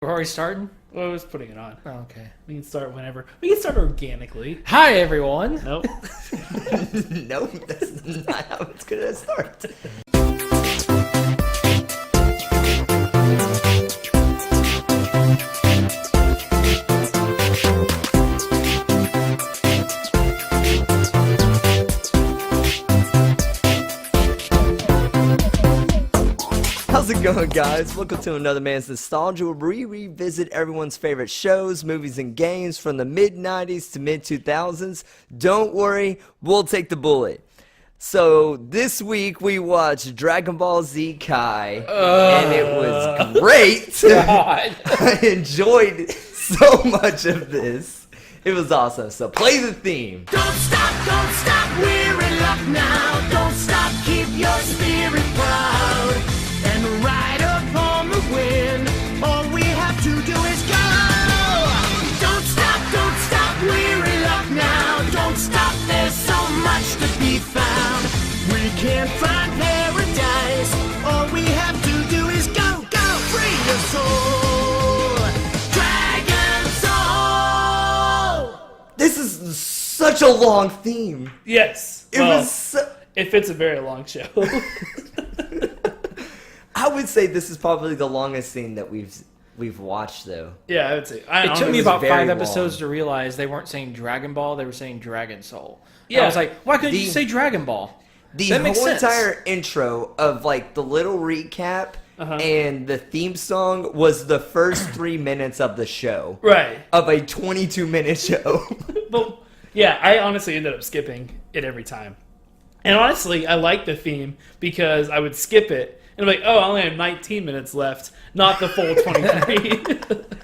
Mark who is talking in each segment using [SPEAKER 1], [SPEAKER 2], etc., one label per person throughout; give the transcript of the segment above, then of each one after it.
[SPEAKER 1] We're already starting?
[SPEAKER 2] Well, I was putting it on.
[SPEAKER 1] Oh, okay.
[SPEAKER 2] We can start whenever. We can start organically.
[SPEAKER 1] Hi, everyone.
[SPEAKER 2] Nope.
[SPEAKER 3] Nope, that's not how it's gonna start. How's it going, guys? Welcome to Another Man's Nostalgia, where we revisit everyone's favorite shows, movies, and games from the mid-90s to mid-2000s. Don't worry, we'll take the bullet. So, this week we watched Dragonball Z Kai, and it was great. I enjoyed so much of this. It was awesome. So, play the theme.
[SPEAKER 4] Don't stop, we're in luck now. Don't stop, keep your spirit proud. And ride upon the wind, all we have to do is go. Don't stop, we're in luck now. Don't stop, there's so much to be found. We can't find paradise, all we have to do is go, free your soul. Dragon Soul!
[SPEAKER 3] This is such a long theme.
[SPEAKER 2] Yes.
[SPEAKER 3] It was so...
[SPEAKER 2] If it's a very long show.
[SPEAKER 3] I would say this is probably the longest theme that we've watched, though.
[SPEAKER 2] Yeah, I would say.
[SPEAKER 1] It took me about
[SPEAKER 3] very
[SPEAKER 1] 5 episodes
[SPEAKER 3] long
[SPEAKER 1] to realize they weren't saying Dragon Ball, they were saying Dragon Soul.
[SPEAKER 2] Yeah.
[SPEAKER 1] I was like, why couldn't you say Dragon Ball?
[SPEAKER 3] The
[SPEAKER 1] That makes
[SPEAKER 3] whole
[SPEAKER 1] sense.
[SPEAKER 3] entire intro of like the little recap and the theme song was the first 3 minutes of the show.
[SPEAKER 2] Right.
[SPEAKER 3] Of a 22-minute show.
[SPEAKER 2] But, yeah, I honestly ended up skipping it every time. And honestly, I like the theme because I would skip it. And I'm like, oh, I only have 19 minutes left, not the full 23.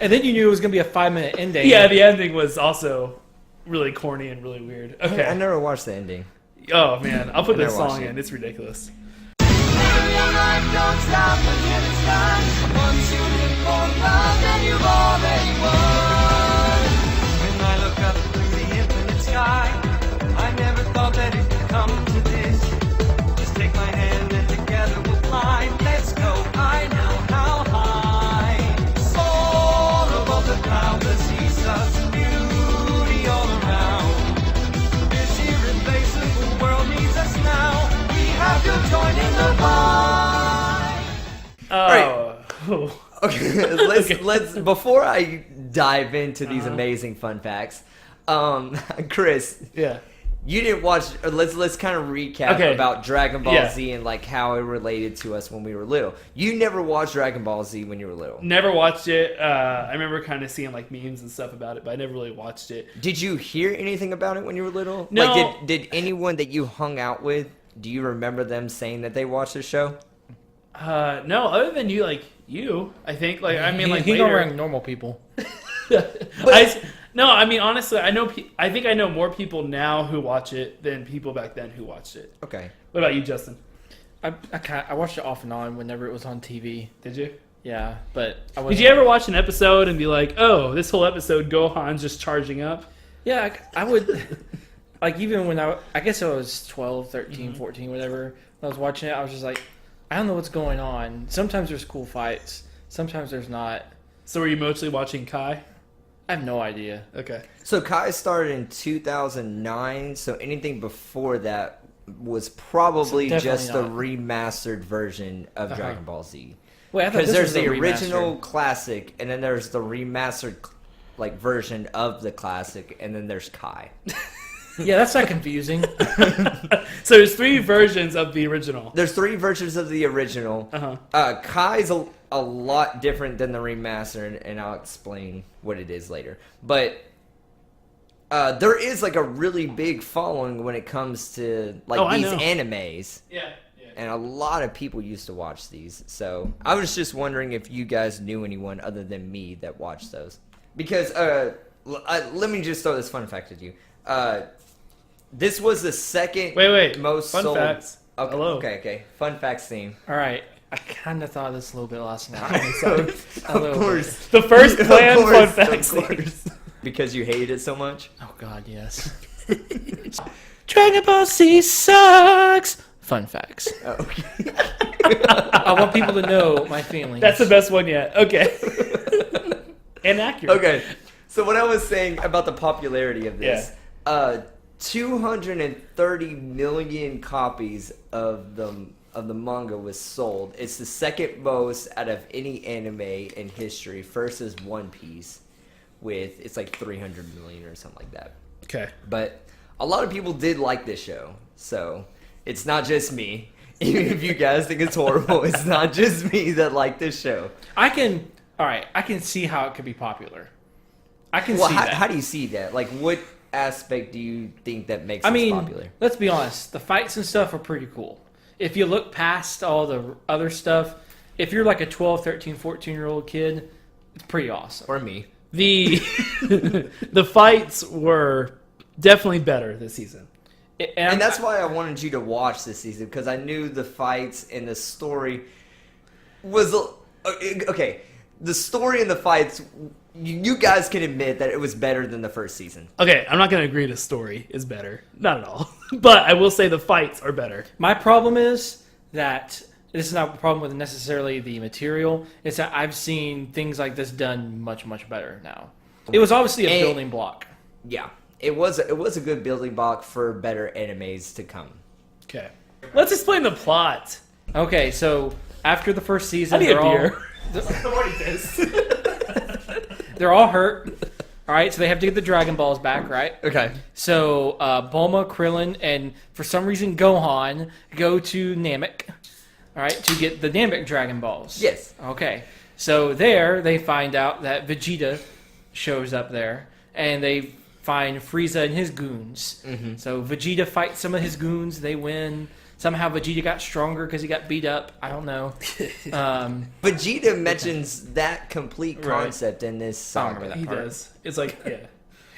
[SPEAKER 1] And then you knew it was going to be a 5-minute ending.
[SPEAKER 2] Yeah, the ending was also really corny and really weird. Okay.
[SPEAKER 3] I never watched the ending.
[SPEAKER 2] Oh, man. I'll put
[SPEAKER 3] I
[SPEAKER 2] this
[SPEAKER 3] never watched
[SPEAKER 2] song
[SPEAKER 3] it.
[SPEAKER 2] in. It's ridiculous.
[SPEAKER 4] Don't stop until it's done. Once you live for love, then you've already won.
[SPEAKER 5] When I look up through the infinite sky, I never thought that it could come to this. Just take my hand and together we'll fly. Let's go, I know how high. Soar above the cloud, the sea such beauty all around. This irreplaceable world needs us now. We have to join in the vibe.
[SPEAKER 2] Oh.
[SPEAKER 3] Okay, let's before I dive into these amazing fun facts, Chris,
[SPEAKER 2] Yeah.
[SPEAKER 3] you didn't watch. Or let's kind of recap about Dragon Ball Z and like how it related to us when we were little. You never watched Dragon Ball Z when you were little.
[SPEAKER 2] Never watched it. I remember kind of seeing like memes and stuff about it, but I never really watched it.
[SPEAKER 3] Did you hear anything about it when you were little?
[SPEAKER 2] No.
[SPEAKER 3] Like, did anyone that you hung out with, do you remember them saying that they watched the show?
[SPEAKER 2] No, other than you, I think. Like, I mean, like,
[SPEAKER 1] he
[SPEAKER 2] later.
[SPEAKER 1] don't rank normal people.
[SPEAKER 2] I mean, honestly, I think I know more people now who watch it than people back then who watched it.
[SPEAKER 3] Okay.
[SPEAKER 2] What about you, Justin?
[SPEAKER 1] I watched it off and on whenever it was on TV.
[SPEAKER 2] Did you?
[SPEAKER 1] Yeah, but I
[SPEAKER 2] Did
[SPEAKER 1] wasn't...
[SPEAKER 2] you ever watch an episode and be like, oh, this whole episode, Gohan's just charging up?
[SPEAKER 1] Yeah, I would... Like, even when I guess I was 12, 13, 14, whatever, when I was watching it, I was just like, I don't know what's going on. Sometimes there's cool fights. Sometimes there's not.
[SPEAKER 2] So were you mostly watching Kai?
[SPEAKER 1] I have no idea.
[SPEAKER 2] Okay.
[SPEAKER 3] So Kai started in 2009, so anything before that was probably
[SPEAKER 1] So
[SPEAKER 3] just a
[SPEAKER 1] definitely
[SPEAKER 3] remastered version of Dragon Ball Z.
[SPEAKER 1] Wait, I thought
[SPEAKER 3] Because
[SPEAKER 1] this
[SPEAKER 3] there's
[SPEAKER 1] was
[SPEAKER 3] the
[SPEAKER 1] a
[SPEAKER 3] original
[SPEAKER 1] remastered.
[SPEAKER 3] classic, and then there's the remastered like version of the classic, and then there's Kai.
[SPEAKER 1] Yeah, that's not confusing.
[SPEAKER 2] So there's 3 versions of the original.
[SPEAKER 3] There's 3 versions of the original. Kai's a lot different than the remastered, and I'll explain what it is later. But there is like a really big following when it comes to like these animes.
[SPEAKER 2] Yeah.
[SPEAKER 3] And a lot of people used to watch these. So I was just wondering if you guys knew anyone other than me that watched those. Because let me just throw this fun fact at you. This was the second most
[SPEAKER 2] fun
[SPEAKER 3] sold...
[SPEAKER 2] facts.
[SPEAKER 3] Okay,
[SPEAKER 2] Hello.
[SPEAKER 3] Okay. Fun facts theme.
[SPEAKER 1] All right. I kind of thought of this a little bit last night.
[SPEAKER 3] Of course.
[SPEAKER 2] The first planned
[SPEAKER 3] Of course,
[SPEAKER 2] fun facts.
[SPEAKER 3] of course. Because you hated it so much?
[SPEAKER 1] Oh, God, yes. Dragon Ball Z sucks. Fun facts.
[SPEAKER 3] Oh, okay.
[SPEAKER 1] I want people to know my feelings.
[SPEAKER 2] That's the best one yet. Okay. and accurate.
[SPEAKER 3] Okay, so what I was saying about the popularity of this, 230 million copies of the manga was sold. It's the second most out of any anime in history. First is One Piece, it's like 300 million or something like that.
[SPEAKER 2] Okay.
[SPEAKER 3] But a lot of people did like this show, so it's not just me. Even if you guys think it's horrible, it's not just me that like this show.
[SPEAKER 1] I can see how it could be popular. I can
[SPEAKER 3] Well,
[SPEAKER 1] see that.
[SPEAKER 3] how do you see that? Like, what aspect do you think that makes it popular?
[SPEAKER 1] Let's be honest. The fights and stuff are pretty cool. If you look past all the other stuff, if you're like a 12, 13, 14-year-old kid, it's pretty awesome.
[SPEAKER 3] Or me.
[SPEAKER 2] The the fights were definitely better this season.
[SPEAKER 3] And that's why I wanted you to watch this season, because I knew the fights and the story was... Okay, the story and the fights, you guys can admit that it was better than the first season.
[SPEAKER 2] Okay, I'm not going to agree the story is better. Not at all. But I will say the fights are better.
[SPEAKER 1] My problem is that this is not a problem with necessarily the material. It's that I've seen things like this done much, much better now. It was obviously a building block.
[SPEAKER 3] Yeah, it was a good building block for better animes to come.
[SPEAKER 2] Okay. Let's explain the plot.
[SPEAKER 1] Okay, so after the first season,
[SPEAKER 2] I need a beer.
[SPEAKER 1] I'm already pissed. They're all hurt. All right, so they have to get the Dragon Balls back, right?
[SPEAKER 3] Okay.
[SPEAKER 1] So Bulma, Krillin, and for some reason Gohan go to Namek, all right, to get the Namek Dragon Balls.
[SPEAKER 3] Yes.
[SPEAKER 1] Okay. So there they find out that Vegeta shows up there, and they find Frieza and his goons. Mm-hmm. So Vegeta fights some of his goons. They win. Somehow Vegeta got stronger because he got beat up. I don't know.
[SPEAKER 3] Vegeta mentions that complete concept in this saga.
[SPEAKER 2] He does. It's like, yeah.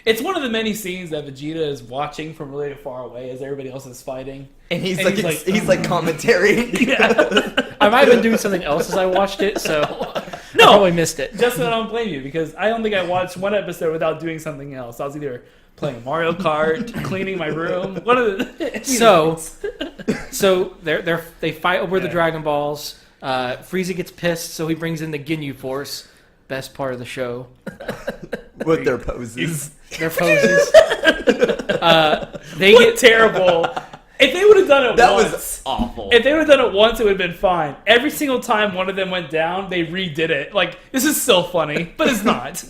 [SPEAKER 2] It's one of the many scenes that Vegeta is watching from really far away as everybody else is fighting.
[SPEAKER 3] And he's like commentary.
[SPEAKER 2] Yeah.
[SPEAKER 1] I might have been doing something else as I watched it, so I probably missed it.
[SPEAKER 2] Just so I don't blame you, because I don't think I watched one episode without doing something else. I was either playing Mario Kart, cleaning my room. One of the
[SPEAKER 1] so they fight over the Dragon Balls. Frieza gets pissed, so he brings in the Ginyu Force. Best part of the show.
[SPEAKER 3] With their poses.
[SPEAKER 1] Their poses.
[SPEAKER 2] They get terrible. If they would have done it
[SPEAKER 3] That
[SPEAKER 2] once,
[SPEAKER 3] was awful.
[SPEAKER 2] If they would have done it once, it would have been fine. Every single time one of them went down, they redid it. Like, this is so funny, but it's not.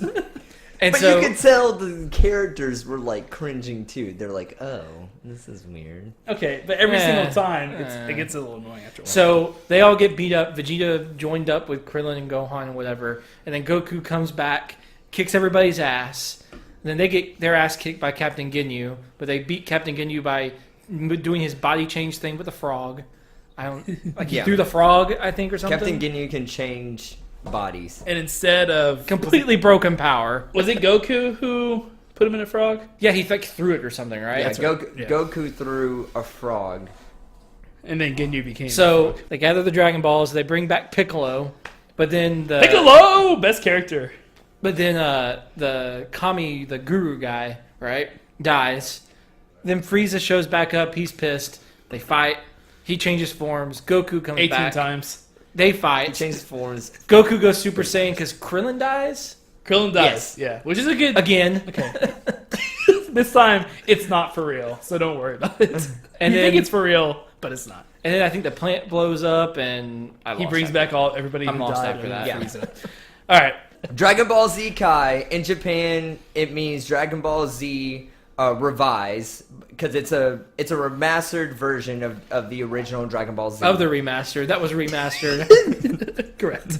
[SPEAKER 3] But you could tell the characters were like cringing too. They're like, "Oh, this is weird."
[SPEAKER 2] Okay, but every single time, it gets a little annoying after a while.
[SPEAKER 1] So they all get beat up. Vegeta joined up with Krillin and Gohan and whatever, and then Goku comes back, kicks everybody's ass. And then they get their ass kicked by Captain Ginyu, but they beat Captain Ginyu by doing his body change thing with the frog. He threw the frog, I think, or something.
[SPEAKER 3] Captain Ginyu can change bodies.
[SPEAKER 2] And instead of
[SPEAKER 1] completely broken power,
[SPEAKER 2] was it Goku who put him in a frog?
[SPEAKER 1] Yeah, he threw it or something, right?
[SPEAKER 3] Yeah, Goku threw a frog,
[SPEAKER 2] and then Ginyu became.
[SPEAKER 1] So they gather the Dragon Balls. They bring back Piccolo, but then
[SPEAKER 2] Piccolo, best character.
[SPEAKER 1] But then the Kami, the Guru guy, right, dies. Then Frieza shows back up. He's pissed. They fight. He changes forms. Goku comes
[SPEAKER 2] 18
[SPEAKER 1] back.
[SPEAKER 2] 18 times.
[SPEAKER 1] They fight.
[SPEAKER 3] He changes forms.
[SPEAKER 1] Goku goes Super Saiyan because Krillin dies?
[SPEAKER 2] Krillin dies, yeah. Which is a good...
[SPEAKER 1] Again.
[SPEAKER 2] Okay. This time, it's not for real, so don't worry about it. And you think it's for real, but it's not.
[SPEAKER 1] And then I think the plant blows up, and
[SPEAKER 2] he brings back everybody who died
[SPEAKER 1] after that.
[SPEAKER 2] Yeah. All right.
[SPEAKER 3] Dragon Ball Z Kai, in Japan, it means Dragon Ball Z Revise, because it's a remastered version of the original Dragon Ball Z.
[SPEAKER 1] Of the remastered. That was remastered.
[SPEAKER 2] Correct.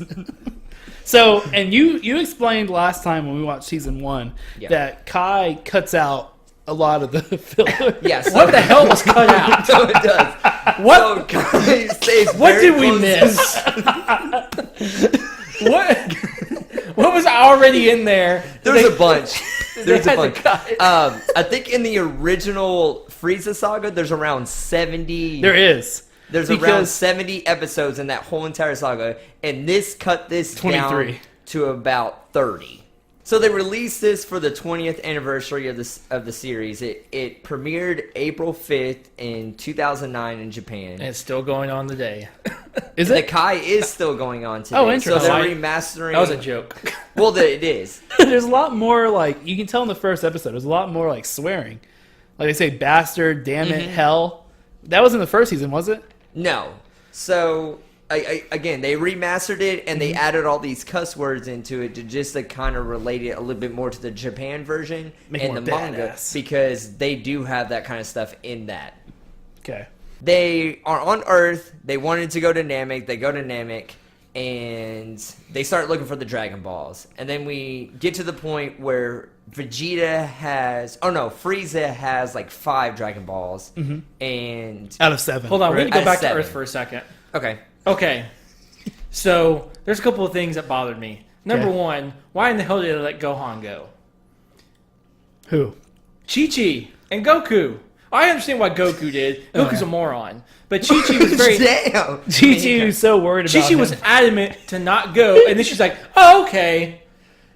[SPEAKER 2] So, and you explained last time when we watched season 1 that Kai cuts out a lot of the filler.
[SPEAKER 3] Yes.
[SPEAKER 1] What the hell was cut out?
[SPEAKER 3] So it does.
[SPEAKER 1] What?
[SPEAKER 3] So Kai stays
[SPEAKER 1] What
[SPEAKER 3] very
[SPEAKER 1] did we
[SPEAKER 3] close.
[SPEAKER 1] miss? What was already in there?
[SPEAKER 3] There's a bunch. There's a bunch.
[SPEAKER 1] I
[SPEAKER 3] think in the original Frieza Saga, there's around 70.
[SPEAKER 2] There is.
[SPEAKER 3] There's around 70 episodes in that whole entire saga, and this cut this
[SPEAKER 2] 23
[SPEAKER 3] down to about 30. So they released this for the 20th anniversary of the series. It premiered April 5th in 2009 in Japan.
[SPEAKER 1] And it's still going on today.
[SPEAKER 2] Is
[SPEAKER 3] The
[SPEAKER 2] it?
[SPEAKER 3] Kai is still going on today.
[SPEAKER 2] Oh, interesting.
[SPEAKER 3] So they're remastering.
[SPEAKER 1] That was a joke.
[SPEAKER 3] Well, it is.
[SPEAKER 2] There's a lot more, like, you can tell in the first episode, there's a lot more, like, swearing. Like they say, bastard, damn it, hell. That was in the first season, was it?
[SPEAKER 3] No. So, again, they remastered it and they added all these cuss words into it to kind of relate it a little bit more to the Japan version
[SPEAKER 2] Make it
[SPEAKER 3] and
[SPEAKER 2] more
[SPEAKER 3] the manga
[SPEAKER 2] badass.
[SPEAKER 3] because they do have that kind of stuff in that.
[SPEAKER 2] Okay.
[SPEAKER 3] They are on Earth. They wanted to go to Namek. They go to Namek and they start looking for the Dragon Balls. And then we get to the point where Frieza has like 5 Dragon Balls. And
[SPEAKER 2] Out of 7.
[SPEAKER 1] Hold on, we
[SPEAKER 2] right?
[SPEAKER 1] need to go
[SPEAKER 3] At
[SPEAKER 1] back to
[SPEAKER 3] 7.
[SPEAKER 1] Earth for a second.
[SPEAKER 3] okay.
[SPEAKER 1] So there's a couple of things that bothered me. Number
[SPEAKER 2] Okay.
[SPEAKER 1] one, why in the hell did they let Gohan go?
[SPEAKER 2] Who?
[SPEAKER 1] Chi-Chi and Goku. I understand why Goku did. Goku's
[SPEAKER 2] yeah.
[SPEAKER 1] a moron. But Chi-Chi was very...
[SPEAKER 3] Damn.
[SPEAKER 2] Chi-Chi was so worried about
[SPEAKER 1] Chi-Chi
[SPEAKER 2] him.
[SPEAKER 1] was adamant to not go, and then she's like, oh, okay,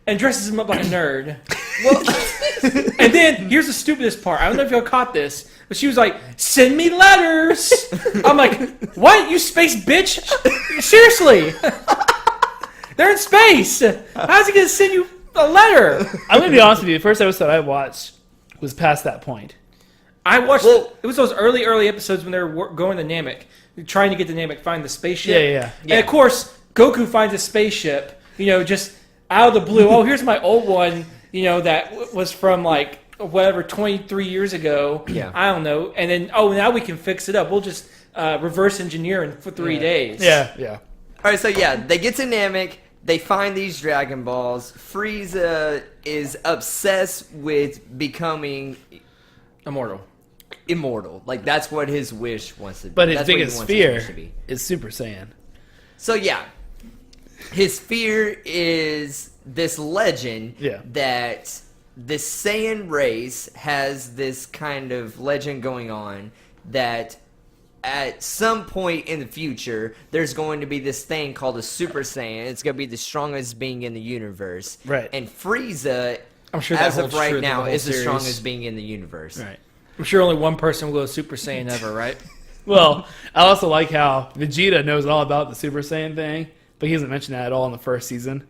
[SPEAKER 1] and dresses him up like a nerd.
[SPEAKER 3] Well,
[SPEAKER 1] And then, here's the stupidest part. I don't know if y'all caught this, but she was like, send me letters. I'm like, what? You space bitch? Seriously. They're in space. How's he going to send you a letter?
[SPEAKER 2] I'm going to be honest with you. The first episode I watched was past that point.
[SPEAKER 1] I watched,
[SPEAKER 3] Well-
[SPEAKER 1] it was those early episodes when they were going to Namek, trying to get to Namek, find the spaceship.
[SPEAKER 2] Yeah.
[SPEAKER 1] And of course, Goku finds a spaceship, just out of the blue. Oh, here's my old one, that was from like whatever 23 years ago.
[SPEAKER 3] Yeah.
[SPEAKER 1] I don't know. And then now we can fix it up. We'll just reverse engineer for 3 days.
[SPEAKER 2] Yeah.
[SPEAKER 3] all right, so they get to Namek. They find these Dragon Balls. Frieza is obsessed with becoming immortal. Like, that's what his wish wants to be.
[SPEAKER 2] But his
[SPEAKER 3] That's what he
[SPEAKER 2] biggest
[SPEAKER 3] wants his wish to
[SPEAKER 2] fear
[SPEAKER 3] be.
[SPEAKER 2] is Super Saiyan.
[SPEAKER 3] So, his fear is this legend that this Saiyan race has this kind of legend going on that at some point in the future, there's going to be this thing called a Super Saiyan. It's going to be the strongest being in the universe.
[SPEAKER 2] Right.
[SPEAKER 3] And Frieza,
[SPEAKER 1] I'm sure that
[SPEAKER 3] as of
[SPEAKER 1] holds true
[SPEAKER 3] right
[SPEAKER 1] through
[SPEAKER 3] now,
[SPEAKER 1] the whole
[SPEAKER 3] is the
[SPEAKER 1] series.
[SPEAKER 3] strongest being in the universe.
[SPEAKER 2] Right.
[SPEAKER 1] I'm sure only one person will go Super Saiyan ever, right?
[SPEAKER 2] Well, I also like how Vegeta knows all about the Super Saiyan thing, but he doesn't mention that at all in the first season.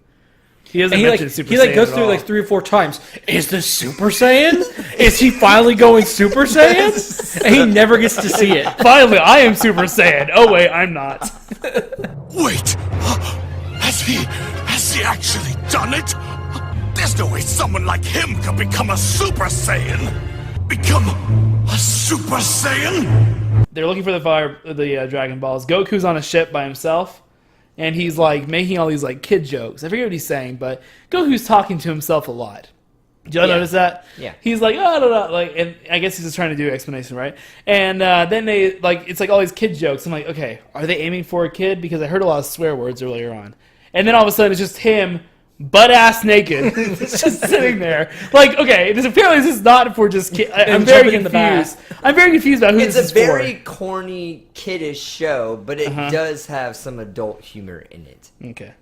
[SPEAKER 2] He doesn't
[SPEAKER 1] And he
[SPEAKER 2] mention Super
[SPEAKER 1] he
[SPEAKER 2] Saiyan
[SPEAKER 1] goes
[SPEAKER 2] at
[SPEAKER 1] through
[SPEAKER 2] all.
[SPEAKER 1] like 3 or 4 times. Is this Super Saiyan? Is he finally going Super Saiyan? And he never gets to see it.
[SPEAKER 2] Finally, I am Super Saiyan. Oh wait, I'm not.
[SPEAKER 6] Wait! Has he actually done it? There's no way someone like him could become a Super Saiyan! Become a Super Saiyan?
[SPEAKER 2] They're looking for the Dragon Balls. Goku's on a ship by himself, and he's like making all these like kid jokes. I forget what he's saying, but Goku's talking to himself a lot. Did y'all notice that?
[SPEAKER 3] Yeah.
[SPEAKER 2] He's like, oh, like, and I guess he's just trying to do an explanation, right? And then they it's like all these kid jokes. I'm like, okay, are they aiming for a kid? Because I heard a lot of swear words earlier on, and then all of a sudden it's just him, butt ass naked, just sitting there. Like, okay, apparently this is not for just kids. I'm very
[SPEAKER 1] jumping in the bath.
[SPEAKER 2] confused. I'm very confused about who
[SPEAKER 3] It's
[SPEAKER 2] this
[SPEAKER 3] a
[SPEAKER 2] is
[SPEAKER 3] very
[SPEAKER 2] for.
[SPEAKER 3] corny, kiddish show, but it does have some adult humor in it.
[SPEAKER 2] Okay.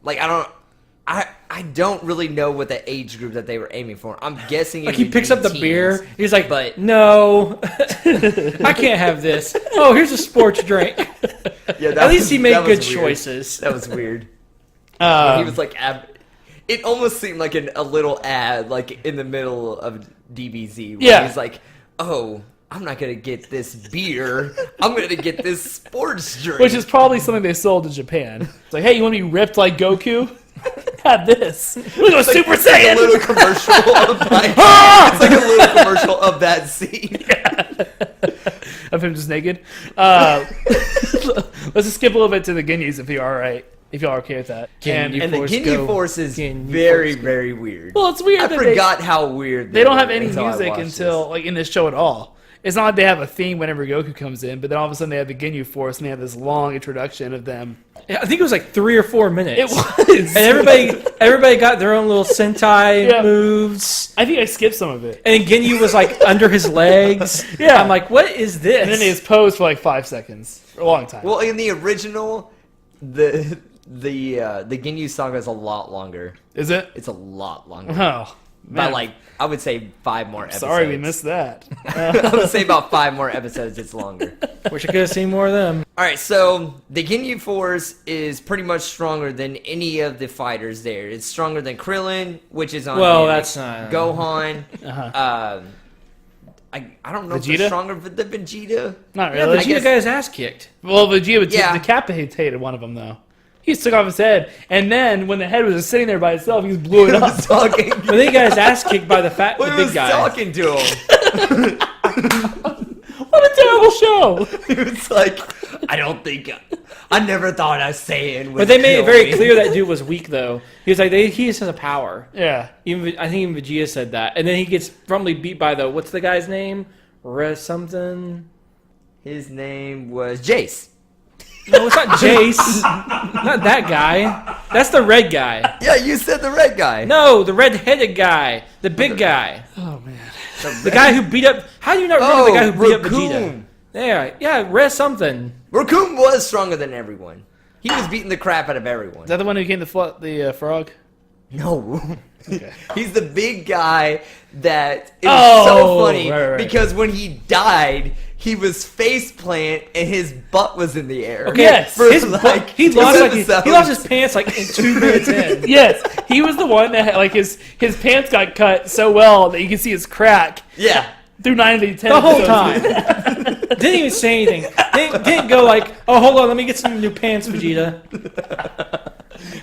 [SPEAKER 3] Like, I don't really know what the age group that they were aiming for. I'm guessing
[SPEAKER 1] Like
[SPEAKER 3] it
[SPEAKER 1] he
[SPEAKER 3] would
[SPEAKER 1] picks
[SPEAKER 3] be
[SPEAKER 1] up the
[SPEAKER 3] teens.
[SPEAKER 1] beer. He's like,
[SPEAKER 3] But-
[SPEAKER 1] no, I can't have this. Oh, here's a sports drink.
[SPEAKER 3] Yeah,
[SPEAKER 1] At least he made
[SPEAKER 3] that was
[SPEAKER 1] good
[SPEAKER 3] weird.
[SPEAKER 1] choices.
[SPEAKER 3] That was weird. He
[SPEAKER 2] Um,
[SPEAKER 3] was like, it almost seemed like a little ad, like in the middle of DBZ. Where
[SPEAKER 2] Yeah.
[SPEAKER 3] he's like, oh, I'm not gonna get this beer. I'm gonna get this sports drink.
[SPEAKER 2] which is probably something they sold to Japan. It's like, hey, you want to be ripped like Goku? Have this. Look at Super
[SPEAKER 3] a
[SPEAKER 2] Saiyan.
[SPEAKER 3] little commercial of like, it's like a little commercial of that scene.
[SPEAKER 2] Of him just naked. Let's just skip a little bit to the Ginyus if you're all right. If y'all are okay with that.
[SPEAKER 1] Ginyu.
[SPEAKER 3] And the
[SPEAKER 1] Force
[SPEAKER 3] Ginyu
[SPEAKER 1] go.
[SPEAKER 3] Force is
[SPEAKER 1] Ginyu
[SPEAKER 3] very,
[SPEAKER 1] Force go.
[SPEAKER 3] very weird.
[SPEAKER 2] Well, it's weird
[SPEAKER 3] I
[SPEAKER 2] that
[SPEAKER 3] forgot how weird
[SPEAKER 2] they don't have
[SPEAKER 3] were
[SPEAKER 2] any
[SPEAKER 3] until I
[SPEAKER 2] music
[SPEAKER 3] watched
[SPEAKER 2] until like in this show at all. It's not like they have a theme whenever Goku comes in, but then all of a sudden they have the Ginyu Force and they have this long introduction of them.
[SPEAKER 1] Yeah, I think it was like 3 or 4 minutes.
[SPEAKER 2] It was.
[SPEAKER 1] And everybody got their own little Sentai
[SPEAKER 2] Yeah.
[SPEAKER 1] moves.
[SPEAKER 2] I think I skipped some of it.
[SPEAKER 1] And Ginyu was like under his legs.
[SPEAKER 2] Yeah.
[SPEAKER 1] I'm like, what is this?
[SPEAKER 2] And then they just posed for like 5 seconds. For a long time.
[SPEAKER 3] Well, in the original, the the Ginyu Saga is a lot longer.
[SPEAKER 2] Is it?
[SPEAKER 3] It's a lot longer.
[SPEAKER 2] Oh,
[SPEAKER 3] By
[SPEAKER 2] man.
[SPEAKER 3] like, I would say 5 more episodes.
[SPEAKER 2] Sorry we missed that.
[SPEAKER 3] I would say about 5 more episodes. It's longer.
[SPEAKER 1] Wish I could have seen more of them.
[SPEAKER 3] All right, so the Ginyu Force is pretty much stronger than any of the fighters there. It's stronger than Krillin, which is on
[SPEAKER 1] Well,
[SPEAKER 3] here.
[SPEAKER 1] that's not-
[SPEAKER 3] Gohan.
[SPEAKER 2] Uh-huh.
[SPEAKER 3] I don't know if
[SPEAKER 2] Vegeta?
[SPEAKER 3] they're stronger than Vegeta.
[SPEAKER 2] Not
[SPEAKER 1] Yeah,
[SPEAKER 2] really.
[SPEAKER 1] Vegeta got his ass kicked.
[SPEAKER 2] Well, Vegeta
[SPEAKER 3] Yeah.
[SPEAKER 2] decapitated one of them, though. He just took off his head, and then when the head was just sitting there by itself, he just blew it
[SPEAKER 3] He
[SPEAKER 2] up.
[SPEAKER 3] was talking.
[SPEAKER 1] But then he got his ass kicked by the
[SPEAKER 3] Well, he
[SPEAKER 1] big
[SPEAKER 3] was
[SPEAKER 1] guy.
[SPEAKER 3] talking to him.
[SPEAKER 2] What a terrible show!
[SPEAKER 3] He was like, I never thought a Saiyan would
[SPEAKER 1] But they made it
[SPEAKER 3] kill
[SPEAKER 1] very
[SPEAKER 3] me."
[SPEAKER 1] clear that dude was weak, though. He was like, he just has a power.
[SPEAKER 2] Yeah.
[SPEAKER 1] I think even Vegeta said that. And then he gets probably beat by what's the guy's name? Something.
[SPEAKER 3] His name was Jace.
[SPEAKER 1] No, it's not Jace. Not that guy. That's the red guy.
[SPEAKER 3] Yeah, you said the red guy.
[SPEAKER 1] No, the red-headed guy. The big guy.
[SPEAKER 2] Oh, man.
[SPEAKER 1] The guy who beat up... How do you not remember the guy who beat up Vegeta?
[SPEAKER 3] Raccoon.
[SPEAKER 1] Yeah, Red something.
[SPEAKER 3] Raccoon was stronger than everyone. He was beating the crap out of everyone.
[SPEAKER 2] Is that the one who came to flood the frog?
[SPEAKER 3] No.
[SPEAKER 2] Okay.
[SPEAKER 3] He's the big guy that is
[SPEAKER 2] Oh,
[SPEAKER 3] so funny
[SPEAKER 2] right.
[SPEAKER 3] because when he died, he was face plant and his butt was in the air.
[SPEAKER 1] Okay,
[SPEAKER 2] Yes.
[SPEAKER 3] For
[SPEAKER 1] his
[SPEAKER 3] like
[SPEAKER 1] he
[SPEAKER 3] 2
[SPEAKER 1] lost
[SPEAKER 3] episodes.
[SPEAKER 1] he lost his pants like in 2 minutes in.
[SPEAKER 2] Yes, he was the one that had, like his pants got cut so well that you can see his crack
[SPEAKER 3] Yeah.
[SPEAKER 2] through 9 to 10
[SPEAKER 1] The whole
[SPEAKER 2] episodes.
[SPEAKER 1] time. Didn't even say anything. Didn't go like, oh, hold on, let me get some new pants, Vegeta.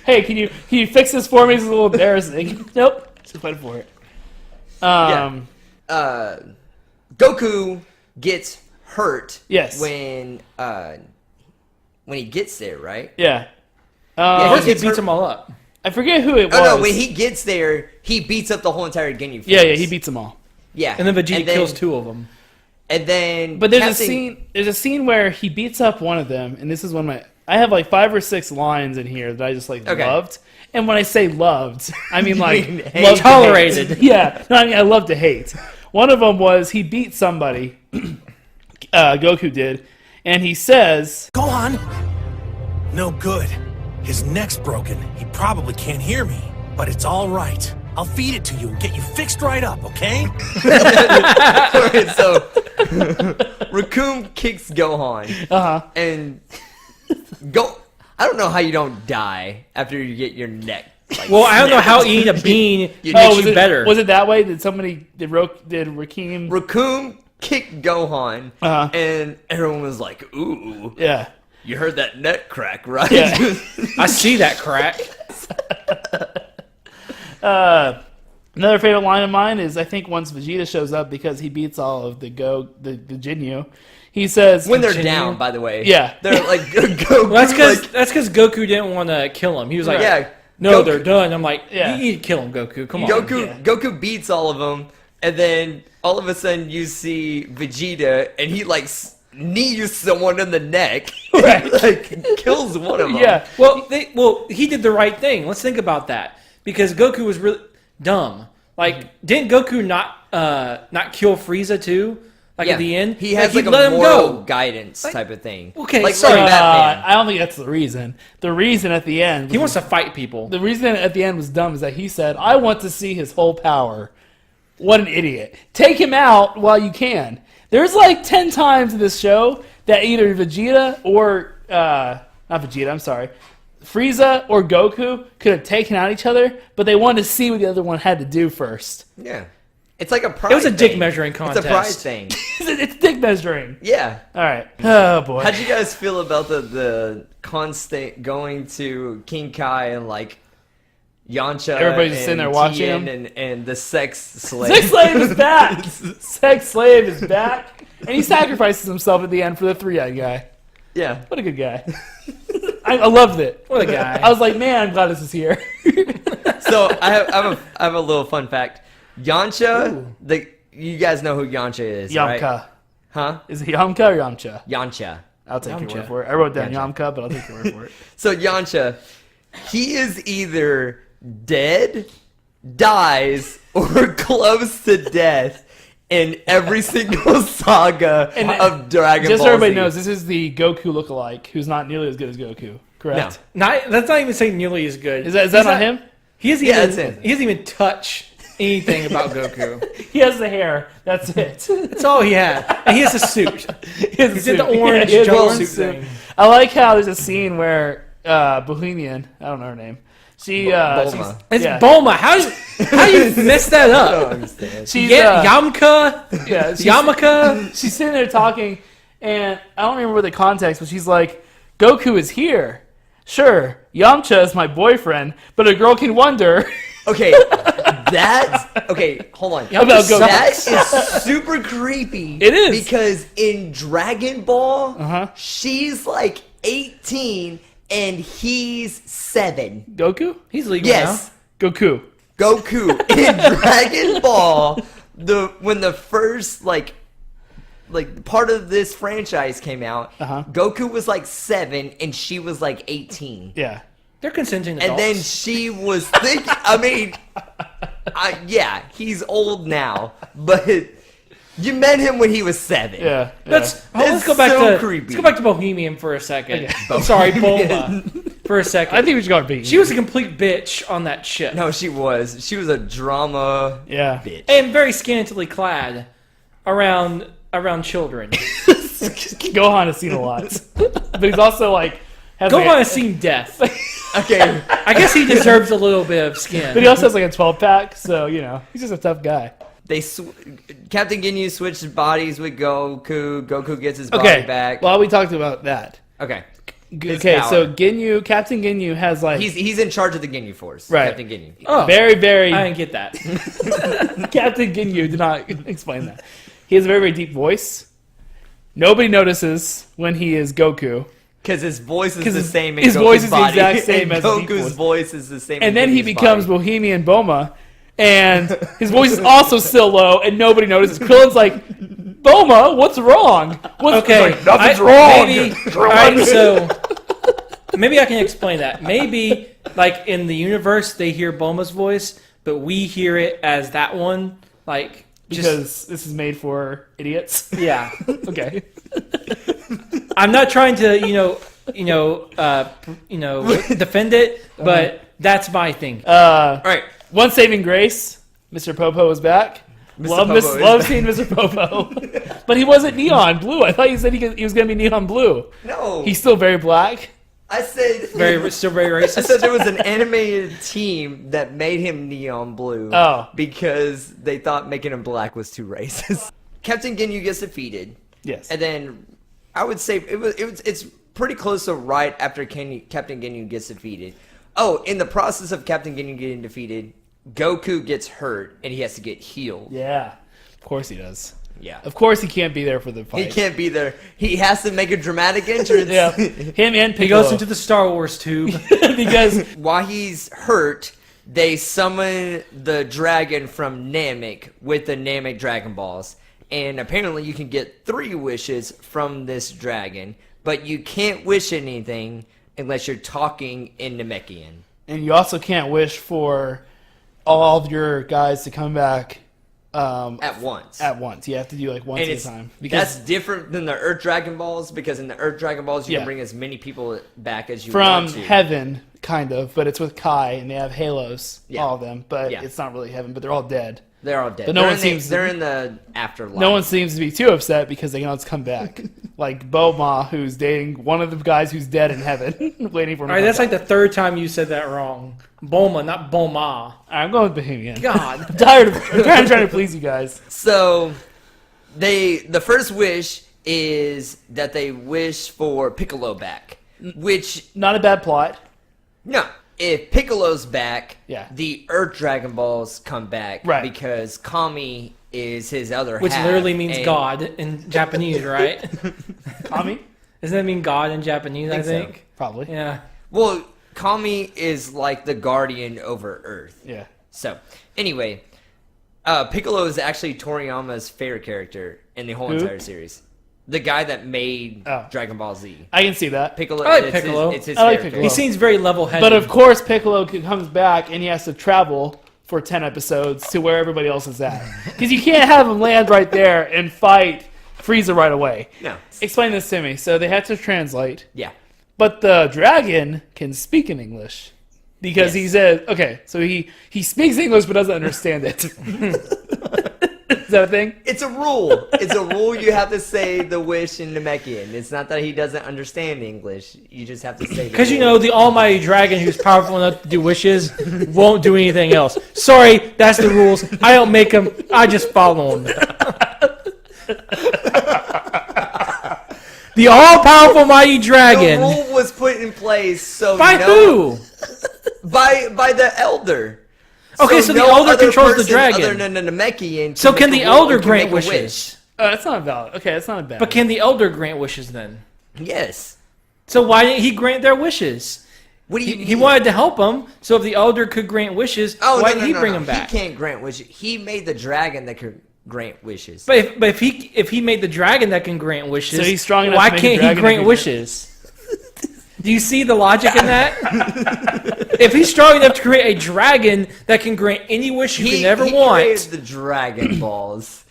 [SPEAKER 2] Hey, can you fix this for me? It's a little embarrassing. Nope, just wait for it.
[SPEAKER 3] Goku gets hurt
[SPEAKER 2] Yes.
[SPEAKER 3] when he gets there, right?
[SPEAKER 2] Yeah.
[SPEAKER 3] Yeah,
[SPEAKER 1] First, he
[SPEAKER 3] gets
[SPEAKER 1] beats
[SPEAKER 3] hurt-
[SPEAKER 1] them all up.
[SPEAKER 2] I forget who it was.
[SPEAKER 3] Oh no, when he gets there, he beats up the whole entire Ginyu Force.
[SPEAKER 2] Yeah, he beats them all.
[SPEAKER 3] Yeah.
[SPEAKER 1] And then Vegeta kills 2 of them.
[SPEAKER 3] And then
[SPEAKER 2] But there's
[SPEAKER 3] Captain-
[SPEAKER 2] a scene where he beats up one of them, and this is one of my. I have like 5 or 6 lines in here that I just like
[SPEAKER 3] Okay.
[SPEAKER 2] loved. And when I say loved, I mean like
[SPEAKER 3] mean hate.
[SPEAKER 2] loved to
[SPEAKER 1] Tolerated.
[SPEAKER 2] hate. Yeah, no, I mean I love to hate. One of them was he beat somebody. Goku did, and he says,
[SPEAKER 6] Gohan? No good. His neck's broken. He probably can't hear me. But it's all right. I'll feed it to you and get you fixed right up, okay?
[SPEAKER 3] Alright, so Raccoon kicks Gohan, and I don't know how you don't die after you get your neck. Like,
[SPEAKER 1] Well, I don't know how eating a bean
[SPEAKER 3] You-
[SPEAKER 1] makes
[SPEAKER 2] was
[SPEAKER 1] you
[SPEAKER 2] it
[SPEAKER 1] better.
[SPEAKER 2] Was it that way? Did Rakim?
[SPEAKER 3] Raccoon kicked Gohan,
[SPEAKER 2] Uh-huh.
[SPEAKER 3] and everyone was like, "Ooh,
[SPEAKER 2] Yeah.
[SPEAKER 3] you heard that neck crack, right?"
[SPEAKER 2] Yeah.
[SPEAKER 1] I see that crack.
[SPEAKER 2] Another favorite line of mine is I think once Vegeta shows up because he beats all of the Jinyu, he says
[SPEAKER 3] When they're
[SPEAKER 1] Continue.
[SPEAKER 3] down, by the way,
[SPEAKER 2] Yeah.
[SPEAKER 3] they're like Goku.
[SPEAKER 1] Well, that's
[SPEAKER 3] like,
[SPEAKER 1] because Goku didn't want to kill him. He was like,
[SPEAKER 3] yeah,
[SPEAKER 1] no,
[SPEAKER 3] Goku-
[SPEAKER 1] they're done. I'm like,
[SPEAKER 2] Yeah.
[SPEAKER 1] you need to kill him, Goku. Come on.
[SPEAKER 3] Goku beats all of them, and then all of a sudden you see Vegeta, and he like knees someone in the neck,
[SPEAKER 2] Right.
[SPEAKER 3] like kills one of them.
[SPEAKER 2] Yeah.
[SPEAKER 1] Well, he did the right thing. Let's think about that because Goku was really dumb. Like, didn't Goku not kill Frieza too? Like
[SPEAKER 3] Yeah.
[SPEAKER 1] at the end,
[SPEAKER 3] he has
[SPEAKER 1] he
[SPEAKER 3] like
[SPEAKER 1] let
[SPEAKER 3] a
[SPEAKER 1] him
[SPEAKER 3] moral
[SPEAKER 1] go.
[SPEAKER 3] guidance type of thing.
[SPEAKER 1] Okay,
[SPEAKER 3] like
[SPEAKER 1] sorry.
[SPEAKER 3] Batman.
[SPEAKER 2] I don't think that's the reason. The reason at the end
[SPEAKER 1] He wants to fight people.
[SPEAKER 2] the reason at the end was dumb is that he said, I want to see his whole power. What an idiot. Take him out while you can. There's like 10 times in this show that either Vegeta or, not Vegeta, I'm sorry, Frieza or Goku could have taken out each other, but they wanted to see what the other one had to do first.
[SPEAKER 3] Yeah, it's like a pride.
[SPEAKER 1] It was a dick
[SPEAKER 3] thing.
[SPEAKER 1] measuring
[SPEAKER 3] It's a
[SPEAKER 1] contest.
[SPEAKER 3] pride thing.
[SPEAKER 2] It's dick measuring.
[SPEAKER 3] Yeah.
[SPEAKER 2] All right. Oh, boy.
[SPEAKER 3] How'd you guys feel about the constant going to King Kai and like Yamcha?
[SPEAKER 2] Everybody's just sitting
[SPEAKER 3] and
[SPEAKER 2] there watching
[SPEAKER 3] Tien
[SPEAKER 2] him?
[SPEAKER 3] and the sex slave.
[SPEAKER 2] Sex Slave is back! Sex Slave is back. And he sacrifices himself at the end for the 3-eyed guy.
[SPEAKER 3] Yeah.
[SPEAKER 2] What a good guy. I loved it.
[SPEAKER 1] What a guy.
[SPEAKER 2] I was like, man, I'm glad this is here.
[SPEAKER 3] So I have a little fun fact. Yamcha, you guys know who Yamcha is, right?
[SPEAKER 2] Yamcha.
[SPEAKER 3] Huh?
[SPEAKER 2] Is it Yamcha or Yamcha?
[SPEAKER 3] Yamcha.
[SPEAKER 2] I'll take your
[SPEAKER 1] Yamcha.
[SPEAKER 2] word for it. I wrote down
[SPEAKER 3] Yamcha.
[SPEAKER 2] Yamcha, but I'll take your word for it.
[SPEAKER 3] So Yamcha, he is either dead, dies, or close to death in every single saga
[SPEAKER 2] And
[SPEAKER 3] of Dragon
[SPEAKER 2] Just
[SPEAKER 3] Ball
[SPEAKER 2] so everybody
[SPEAKER 3] Z.
[SPEAKER 2] knows, this is the Goku lookalike, who's not nearly as good as Goku. correct?
[SPEAKER 1] That's not even saying nearly as good.
[SPEAKER 2] Is that not him?
[SPEAKER 1] He doesn't
[SPEAKER 3] Yeah,
[SPEAKER 1] even.
[SPEAKER 3] that's him.
[SPEAKER 1] He doesn't even touch anything about Goku.
[SPEAKER 2] He has the hair. That's it.
[SPEAKER 1] That's all he had. And he has a suit. He's in the
[SPEAKER 2] Yeah,
[SPEAKER 1] orange
[SPEAKER 2] he has the
[SPEAKER 1] jumpsuit
[SPEAKER 2] orange suit.
[SPEAKER 1] thing.
[SPEAKER 2] I like how there's a scene where Bohemian, I don't know her name.
[SPEAKER 3] Bulma.
[SPEAKER 1] It's
[SPEAKER 2] Yeah.
[SPEAKER 1] Bulma. How you mess that
[SPEAKER 3] I don't
[SPEAKER 1] up?
[SPEAKER 3] understand.
[SPEAKER 2] She's
[SPEAKER 1] Yamka.
[SPEAKER 2] yeah, she's,
[SPEAKER 1] Yamaka.
[SPEAKER 2] she's sitting there talking, and I don't remember the context, but she's like, Goku is here. Sure, Yamcha is my boyfriend, but a girl can wonder.
[SPEAKER 3] Okay, okay. Hold on.
[SPEAKER 2] About Goku.
[SPEAKER 3] That is super creepy.
[SPEAKER 2] It is.
[SPEAKER 3] Because in Dragon Ball,
[SPEAKER 2] Uh-huh.
[SPEAKER 3] she's like 18 and he's 7.
[SPEAKER 2] Goku?
[SPEAKER 1] He's legal
[SPEAKER 3] Yes,
[SPEAKER 2] Goku.
[SPEAKER 3] Goku in Dragon Ball. When the first like part of this franchise came out,
[SPEAKER 2] Uh-huh.
[SPEAKER 3] Goku was like 7 and she was like 18.
[SPEAKER 2] Yeah.
[SPEAKER 1] now. They're consenting
[SPEAKER 3] And
[SPEAKER 1] adults.
[SPEAKER 3] then she was thinking, I mean, yeah, he's old now, but you met him when he was 7.
[SPEAKER 2] Yeah.
[SPEAKER 1] Let's
[SPEAKER 3] That's
[SPEAKER 1] go back
[SPEAKER 3] so
[SPEAKER 1] to
[SPEAKER 3] creepy.
[SPEAKER 1] let's go back to Bohemian for a second.
[SPEAKER 2] Okay.
[SPEAKER 1] I'm sorry, Bulma. For a second.
[SPEAKER 2] I think we should go to B.
[SPEAKER 1] she was a complete bitch on that ship.
[SPEAKER 3] No, she was. She was a drama
[SPEAKER 2] Yeah.
[SPEAKER 3] bitch.
[SPEAKER 1] And very scantily clad around children.
[SPEAKER 2] Gohan has seen a lot. But he's also like... has
[SPEAKER 1] Gohan
[SPEAKER 2] like
[SPEAKER 1] has seen death.
[SPEAKER 3] Okay,
[SPEAKER 1] I guess he deserves a little bit of skin.
[SPEAKER 2] But he also has like a 12-pack, so, he's just a tough guy.
[SPEAKER 3] Captain Ginyu switched bodies with Goku. Goku gets his body
[SPEAKER 2] Okay,
[SPEAKER 3] back.
[SPEAKER 2] well, we talked about that.
[SPEAKER 3] Okay,
[SPEAKER 2] Okay,
[SPEAKER 3] power.
[SPEAKER 2] so Captain Ginyu has like...
[SPEAKER 3] he's in charge of the Ginyu Force.
[SPEAKER 2] Right.
[SPEAKER 3] Captain Ginyu.
[SPEAKER 1] Oh,
[SPEAKER 2] very, very...
[SPEAKER 1] I didn't get that.
[SPEAKER 2] Captain Ginyu did not explain that. He has a very, very deep voice. Nobody notices when he is Goku.
[SPEAKER 3] Because his voice is
[SPEAKER 2] 'Cause
[SPEAKER 3] the
[SPEAKER 2] his-
[SPEAKER 3] same in
[SPEAKER 2] his
[SPEAKER 3] Goku's
[SPEAKER 2] voice is the
[SPEAKER 3] body,
[SPEAKER 2] exact same
[SPEAKER 3] and
[SPEAKER 2] as the deep
[SPEAKER 3] Goku's
[SPEAKER 2] voice.
[SPEAKER 3] voice is the same.
[SPEAKER 2] And
[SPEAKER 3] in
[SPEAKER 2] then he
[SPEAKER 3] Ginyu's
[SPEAKER 2] becomes
[SPEAKER 3] body.
[SPEAKER 2] Bohemian Boma, and his voice is also still low, and nobody notices. Krillin's like, Boma, what's wrong?
[SPEAKER 1] Okay,
[SPEAKER 2] Like, nothing's
[SPEAKER 1] I-
[SPEAKER 2] wrong.
[SPEAKER 1] Maybe, all right, so maybe I can explain that. Maybe, like in the universe, they hear Bulma's voice, but we hear it as that one. Like, just
[SPEAKER 2] Because this is made for idiots.
[SPEAKER 1] yeah.
[SPEAKER 2] Okay.
[SPEAKER 1] I'm not trying to, defend it, but that's my thing.
[SPEAKER 3] All right.
[SPEAKER 2] One saving grace, Mr. Popo is back. Love
[SPEAKER 3] Popo is
[SPEAKER 2] seeing Mr. Popo. But he wasn't neon blue. I thought you said he was going to be neon blue.
[SPEAKER 3] No,
[SPEAKER 2] He's still very black.
[SPEAKER 3] I said
[SPEAKER 1] Still very
[SPEAKER 3] I
[SPEAKER 1] racist.
[SPEAKER 3] said there was an animated team that made him neon blue.
[SPEAKER 2] Oh.
[SPEAKER 3] Because they thought making him black was too racist. Captain Ginyu gets defeated,
[SPEAKER 2] Yes.
[SPEAKER 3] and then I would say it's pretty close to right after Captain Ginyu gets defeated. Oh, in the process of Captain Ginyu getting defeated, Goku gets hurt and he has to get healed.
[SPEAKER 2] Yeah. Of course he does.
[SPEAKER 3] Yeah.
[SPEAKER 2] Of course he can't be there for the fight.
[SPEAKER 3] He can't be there. He has to make a dramatic entrance.
[SPEAKER 2] Yeah. Him and Piccolo.
[SPEAKER 1] He goes into the Star Wars tube.
[SPEAKER 2] because
[SPEAKER 3] While he's hurt, they summon the dragon from Namek with the Namek Dragon Balls. And apparently you can get 3 wishes from this dragon, but you can't wish anything unless you're talking in Namekian.
[SPEAKER 2] and you also can't wish for all of your guys to come back
[SPEAKER 3] At once.
[SPEAKER 2] at once. You have to do like once
[SPEAKER 3] And
[SPEAKER 2] at a
[SPEAKER 3] it's,
[SPEAKER 2] time.
[SPEAKER 3] that's different than the Earth Dragon Balls, because in the Earth Dragon Balls you
[SPEAKER 2] Yeah.
[SPEAKER 3] can bring as many people back as you
[SPEAKER 2] from
[SPEAKER 3] want to.
[SPEAKER 2] heaven, kind of, but it's with Kai, and they have halos,
[SPEAKER 3] Yeah.
[SPEAKER 2] all of them. But
[SPEAKER 3] Yeah.
[SPEAKER 2] it's not really heaven, but they're all dead.
[SPEAKER 3] They're all dead.
[SPEAKER 2] But no
[SPEAKER 3] They're
[SPEAKER 2] one
[SPEAKER 3] in the-
[SPEAKER 2] seems to-
[SPEAKER 3] They're in the afterlife.
[SPEAKER 2] No one seems to be too upset because they can always come back. Like Boma, who's dating one of the guys who's dead in heaven, waiting for him.
[SPEAKER 1] All right, that's like the third time you said that wrong. Bulma, not Boma.
[SPEAKER 2] I'm going with Bohemian.
[SPEAKER 1] God.
[SPEAKER 2] I'm tired of I'm trying to please you guys.
[SPEAKER 3] So, the first wish is that they wish for Piccolo back, which
[SPEAKER 2] Not a bad plot.
[SPEAKER 3] no, if Piccolo's back,
[SPEAKER 2] Yeah.
[SPEAKER 3] the Earth Dragon Balls come back,
[SPEAKER 2] Right.
[SPEAKER 3] Because Kami is his other
[SPEAKER 1] Which
[SPEAKER 3] half,
[SPEAKER 1] literally means
[SPEAKER 3] and-
[SPEAKER 1] God in Japanese, right?
[SPEAKER 2] Kami?
[SPEAKER 1] Doesn't that mean God in Japanese, I
[SPEAKER 3] Think so.
[SPEAKER 1] think?
[SPEAKER 2] Probably.
[SPEAKER 1] Yeah.
[SPEAKER 3] Well, Kami is like the guardian over Earth.
[SPEAKER 2] Yeah.
[SPEAKER 3] So, anyway, Piccolo is actually Toriyama's favorite character in the whole
[SPEAKER 2] Who?
[SPEAKER 3] entire series. The guy that made
[SPEAKER 2] Oh.
[SPEAKER 3] Dragon Ball Z.
[SPEAKER 2] I can see that.
[SPEAKER 3] Piccolo.
[SPEAKER 1] I like
[SPEAKER 3] it's
[SPEAKER 1] Piccolo.
[SPEAKER 3] It's his
[SPEAKER 2] I like
[SPEAKER 3] favorite
[SPEAKER 2] Piccolo.
[SPEAKER 1] He
[SPEAKER 3] character.
[SPEAKER 1] seems very level-headed.
[SPEAKER 2] But of course, Piccolo comes back and he has to travel for 10 episodes to where everybody else is at. Because you can't have him land right there and fight Frieza right away.
[SPEAKER 3] No.
[SPEAKER 2] Explain this to me. So they had to translate,
[SPEAKER 3] Yeah.
[SPEAKER 2] But the dragon can speak in English. Because he says, okay, so he speaks English but doesn't understand it. Is that a thing?
[SPEAKER 3] It's a rule. It's a rule. You have to say the wish in Namekian. It's not that he doesn't understand English. You just have to say the
[SPEAKER 1] Because you
[SPEAKER 3] rule.
[SPEAKER 1] know the almighty dragon who's powerful enough to do wishes won't do anything else. Sorry, that's the rules. I don't make them. I just follow them. The all-powerful mighty
[SPEAKER 3] The
[SPEAKER 1] dragon.
[SPEAKER 3] rule was put in place so
[SPEAKER 1] By who?
[SPEAKER 3] By the elder.
[SPEAKER 1] Okay, so the
[SPEAKER 3] no
[SPEAKER 1] elder
[SPEAKER 3] other
[SPEAKER 1] controls the
[SPEAKER 3] person
[SPEAKER 1] dragon.
[SPEAKER 3] Other than the Namekian.
[SPEAKER 1] So can
[SPEAKER 3] make
[SPEAKER 1] the
[SPEAKER 3] a rule
[SPEAKER 1] elder
[SPEAKER 3] or can
[SPEAKER 1] grant
[SPEAKER 3] make a
[SPEAKER 1] wishes?
[SPEAKER 2] That's not valid. Okay, that's not bad.
[SPEAKER 1] But can the elder grant wishes then?
[SPEAKER 3] wish? Yes.
[SPEAKER 1] So why didn't he grant their wishes?
[SPEAKER 3] What do you
[SPEAKER 1] He wanted to help them, so if the elder could grant wishes, why didn't he bring them back?
[SPEAKER 3] He can't grant wishes. He made the dragon that could grant wishes.
[SPEAKER 1] But if he made the dragon that can grant wishes,
[SPEAKER 2] So he's strong enough
[SPEAKER 1] why
[SPEAKER 2] to make a
[SPEAKER 1] can't he
[SPEAKER 2] dragon that
[SPEAKER 1] grant
[SPEAKER 2] can
[SPEAKER 1] wishes? Do you see the logic in that? If he's strong enough to create a dragon that can grant any wish you can ever
[SPEAKER 3] he
[SPEAKER 1] want,
[SPEAKER 3] created the Dragon Balls.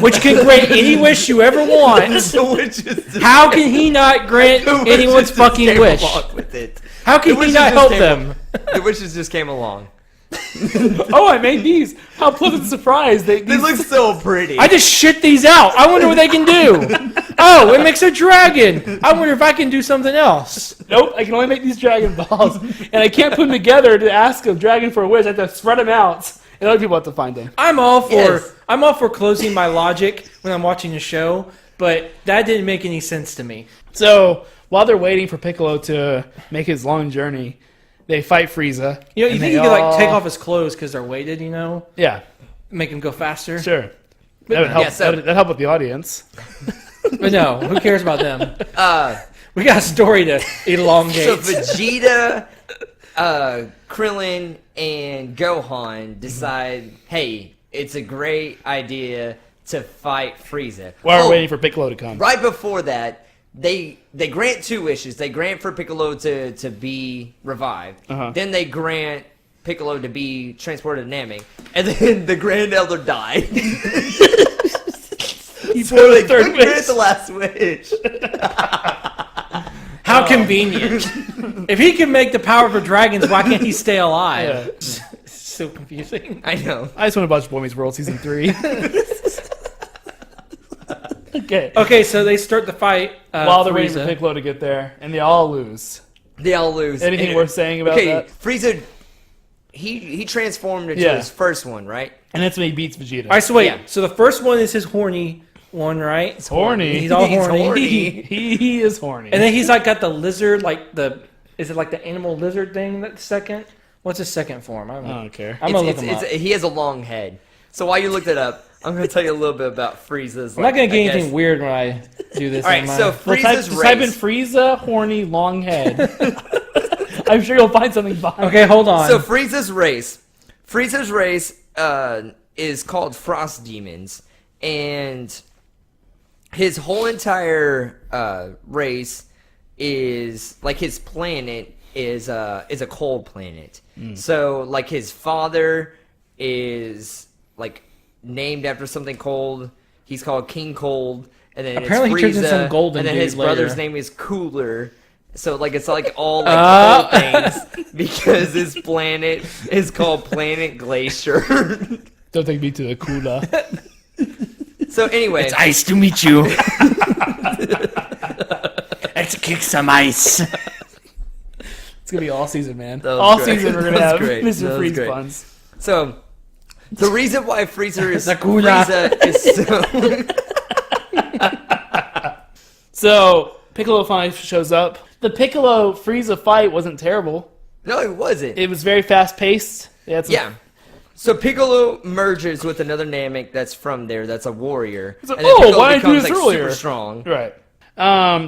[SPEAKER 1] which can grant any wish you ever want, how can he not grant anyone's fucking wish?
[SPEAKER 3] With it.
[SPEAKER 1] How can he not help them?
[SPEAKER 3] The wishes just came along.
[SPEAKER 2] Oh, I made these. How pleasant surprise.
[SPEAKER 3] They look so pretty.
[SPEAKER 1] I just shit these out. I wonder what they can do. Oh, it makes a dragon. I wonder if I can do something else.
[SPEAKER 2] Nope, I can only make these Dragon Balls. And I can't put them together to ask a dragon for a wish. I have to spread them out. And other people have to find them.
[SPEAKER 1] I'm all for
[SPEAKER 3] Yes.
[SPEAKER 1] I'm all for closing my logic when I'm watching a show, but that didn't make any sense to me.
[SPEAKER 2] So, while they're waiting for Piccolo to make his long journey, they fight Frieza.
[SPEAKER 1] You know, you
[SPEAKER 2] and
[SPEAKER 1] think
[SPEAKER 2] they
[SPEAKER 1] he could like take
[SPEAKER 2] all-
[SPEAKER 1] off his clothes because they're weighted, you know,
[SPEAKER 2] Yeah,
[SPEAKER 1] make him go faster.
[SPEAKER 2] sure. That would help.
[SPEAKER 3] Yeah, so-
[SPEAKER 2] That'd help with the audience.
[SPEAKER 1] But no, who cares about them?
[SPEAKER 3] Uh,
[SPEAKER 1] We got a story to elongate.
[SPEAKER 3] so Vegeta, Krillin, and Gohan decide, hey, it's a great idea to fight Frieza.
[SPEAKER 2] While we're waiting for Piccolo to come.
[SPEAKER 3] Right before that, they grant two wishes. They grant for Piccolo to be revived.
[SPEAKER 2] Uh-huh.
[SPEAKER 3] Then they grant Piccolo to be transported to Namek. And then the Grand Elder died. So they
[SPEAKER 2] third
[SPEAKER 3] couldn't grant
[SPEAKER 2] wish.
[SPEAKER 3] the last wish.
[SPEAKER 1] How convenient. If he can make the powerful dragons, why can't he stay alive?
[SPEAKER 2] Yeah.
[SPEAKER 1] So confusing.
[SPEAKER 3] I know.
[SPEAKER 2] I just want to watch Boy Meets World Season 3. Okay.
[SPEAKER 1] Okay, so they start the fight
[SPEAKER 2] While they're waiting for
[SPEAKER 1] Frieza.
[SPEAKER 2] Piccolo to get there, and they all lose.
[SPEAKER 3] They all lose.
[SPEAKER 2] Anything
[SPEAKER 3] And-
[SPEAKER 2] worth saying about
[SPEAKER 3] okay,
[SPEAKER 2] that?
[SPEAKER 3] Frieza, he transformed into
[SPEAKER 2] Yeah.
[SPEAKER 3] his first one, right?
[SPEAKER 2] And that's when he beats Vegeta.
[SPEAKER 1] All right, so wait.
[SPEAKER 3] Yeah.
[SPEAKER 1] So the first one is his horny one, right?
[SPEAKER 2] He's horny.
[SPEAKER 1] He's all
[SPEAKER 3] He's
[SPEAKER 1] horny.
[SPEAKER 3] horny.
[SPEAKER 2] He is horny.
[SPEAKER 1] And then he's like got the lizard, like is it like the animal lizard thing? That second? What's his second form? I
[SPEAKER 2] I don't care.
[SPEAKER 1] I'm gonna look him up.
[SPEAKER 3] He has a long head. So while you looked it up, I'm going to tell you a little bit about Frieza's.
[SPEAKER 1] I'm not gonna get anything weird when I do this.
[SPEAKER 3] All right,
[SPEAKER 1] am I?
[SPEAKER 3] so
[SPEAKER 2] Well,
[SPEAKER 3] Frieza's
[SPEAKER 2] just type in
[SPEAKER 3] race.
[SPEAKER 2] Frieza, horny, long head. I'm sure you'll find something behind.
[SPEAKER 1] Okay, hold on.
[SPEAKER 3] So Frieza's race. Frieza's race is called Frost Demons, and his whole entire race is like his planet is a cold planet. So like his father is like named after something cold. He's called King Cold, and then
[SPEAKER 1] Apparently
[SPEAKER 3] it's
[SPEAKER 1] he turns
[SPEAKER 3] Frieza,
[SPEAKER 1] into some golden
[SPEAKER 3] and then
[SPEAKER 1] dude
[SPEAKER 3] his brother's
[SPEAKER 1] later.
[SPEAKER 3] name is Cooler. So like it's like all like cold things because his planet is called Planet Glacier.
[SPEAKER 2] Don't take me to the cooler.
[SPEAKER 3] So anyway,
[SPEAKER 1] Nice to meet you. Let's kick some ice.
[SPEAKER 2] It's gonna be all season, man.
[SPEAKER 3] That was
[SPEAKER 2] All
[SPEAKER 3] great.
[SPEAKER 2] season we're
[SPEAKER 3] That
[SPEAKER 2] gonna
[SPEAKER 3] was
[SPEAKER 2] have
[SPEAKER 3] great.
[SPEAKER 2] Mr.
[SPEAKER 3] That was
[SPEAKER 2] Freeze
[SPEAKER 3] great.
[SPEAKER 2] puns.
[SPEAKER 3] so the reason why Frieza is
[SPEAKER 1] Sakura.
[SPEAKER 2] So Piccolo finally shows up. The Piccolo Frieza fight wasn't terrible.
[SPEAKER 3] no, it wasn't.
[SPEAKER 2] It was very fast paced.
[SPEAKER 3] Yeah. So Piccolo merges with another Namek that's from there. That's a warrior.
[SPEAKER 2] like,
[SPEAKER 3] and then
[SPEAKER 2] "Oh,
[SPEAKER 3] Piccolo
[SPEAKER 2] why did I do
[SPEAKER 3] becomes,
[SPEAKER 2] this
[SPEAKER 3] like,
[SPEAKER 2] earlier?"
[SPEAKER 3] Super strong.
[SPEAKER 2] Right.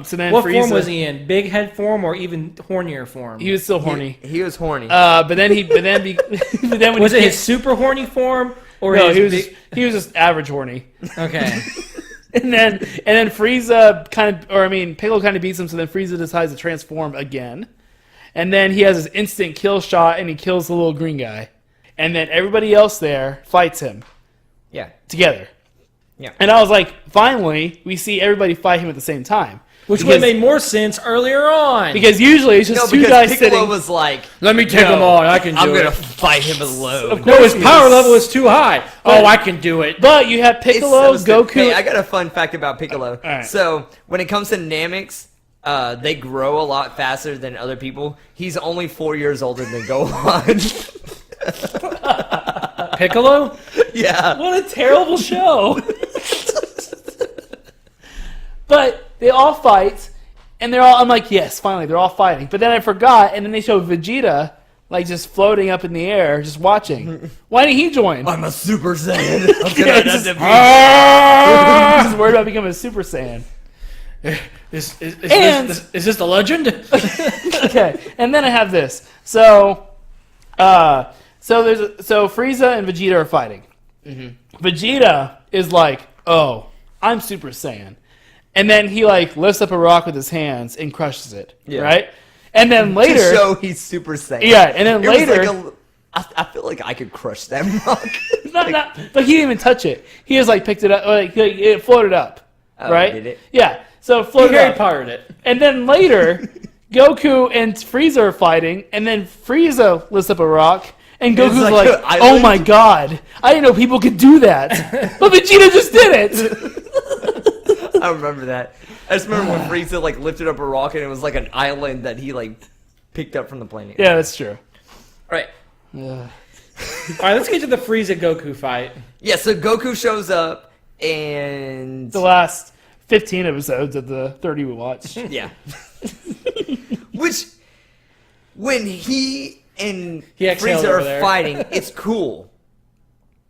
[SPEAKER 2] So then
[SPEAKER 1] What
[SPEAKER 2] Frieza,
[SPEAKER 1] form was he in? Big head form or even hornier form?
[SPEAKER 2] He was still horny.
[SPEAKER 3] He was horny.
[SPEAKER 2] But then when
[SPEAKER 1] was
[SPEAKER 2] he
[SPEAKER 1] it his super horny form or
[SPEAKER 2] No,
[SPEAKER 1] his
[SPEAKER 2] he was just average horny.
[SPEAKER 1] Okay.
[SPEAKER 2] And then Frieza Piccolo kind of beats him, so then Frieza decides to transform again. And then he has his instant kill shot, and he kills the little green guy. And then everybody else there fights him
[SPEAKER 3] yeah.
[SPEAKER 2] together.
[SPEAKER 3] Yeah.
[SPEAKER 2] And I was like, finally, we see everybody fight him at the same time.
[SPEAKER 1] Which would have made more sense earlier on.
[SPEAKER 2] Because usually it's just two
[SPEAKER 3] because
[SPEAKER 2] guys
[SPEAKER 3] Piccolo
[SPEAKER 2] sitting.
[SPEAKER 3] was like,
[SPEAKER 1] Let me take them on. I can do
[SPEAKER 3] I'm
[SPEAKER 1] it.
[SPEAKER 3] going to fight him alone.
[SPEAKER 2] Of
[SPEAKER 1] No, his
[SPEAKER 2] course
[SPEAKER 1] power
[SPEAKER 2] he is.
[SPEAKER 1] level is too high. Oh, I can do it.
[SPEAKER 2] But you have Piccolo,
[SPEAKER 3] It's so stupid.
[SPEAKER 2] Goku.
[SPEAKER 3] Hey, I got a fun fact about Piccolo.
[SPEAKER 2] right.
[SPEAKER 3] So, when it comes to Namex, they grow a lot faster than other people. He's only 4 years older than Gohan.
[SPEAKER 1] Piccolo?
[SPEAKER 3] Yeah.
[SPEAKER 2] What a terrible show. But they all fight, and I'm like, yes, finally, they're all fighting. But then I forgot, and then they show Vegeta, like, just floating up in the air, just watching. Why didn't he join?
[SPEAKER 3] I'm a Super Saiyan. I'm
[SPEAKER 2] Yeah,
[SPEAKER 3] gonna
[SPEAKER 2] just-
[SPEAKER 3] have to be-
[SPEAKER 2] He's just worried about becoming a Super Saiyan.
[SPEAKER 1] Is
[SPEAKER 2] And-
[SPEAKER 1] this the legend?
[SPEAKER 2] Okay, and then I have this. So Frieza and Vegeta are fighting. Vegeta is like, "Oh, I'm Super Saiyan," and then he like lifts up a rock with his hands and crushes it.
[SPEAKER 3] Yeah.
[SPEAKER 2] Right, and then
[SPEAKER 3] to
[SPEAKER 2] later,
[SPEAKER 3] show he's Super Saiyan.
[SPEAKER 2] yeah, and then
[SPEAKER 3] It was
[SPEAKER 2] later,
[SPEAKER 3] like I feel like I could crush that rock.
[SPEAKER 2] but he didn't even touch it. He just like picked it up, like it floated up.
[SPEAKER 3] Oh,
[SPEAKER 2] Right?
[SPEAKER 3] did it?
[SPEAKER 2] Yeah. So it
[SPEAKER 1] He
[SPEAKER 2] floated
[SPEAKER 1] Harry
[SPEAKER 2] up.
[SPEAKER 1] Pottered it.
[SPEAKER 2] And then later, Goku and Frieza are fighting, and then Frieza lifts up a rock, and
[SPEAKER 3] It's
[SPEAKER 2] Goku's
[SPEAKER 3] like
[SPEAKER 2] like,
[SPEAKER 3] an
[SPEAKER 2] "Oh
[SPEAKER 3] island."
[SPEAKER 2] my god, I didn't know people could do that." But Vegeta just did it.
[SPEAKER 3] I remember that. I just remember when Frieza like lifted up a rock and it was like an island that he like picked up from the planet.
[SPEAKER 2] Yeah, that's true.
[SPEAKER 3] Right.
[SPEAKER 1] All right, let's get to the Frieza Goku fight.
[SPEAKER 3] Yeah. So Goku shows up and
[SPEAKER 2] The last 15 episodes of the 30 we watched.
[SPEAKER 3] yeah. Which when he and
[SPEAKER 1] He exhaled
[SPEAKER 3] Frieza
[SPEAKER 1] over
[SPEAKER 3] are
[SPEAKER 1] there.
[SPEAKER 3] fighting, it's cool.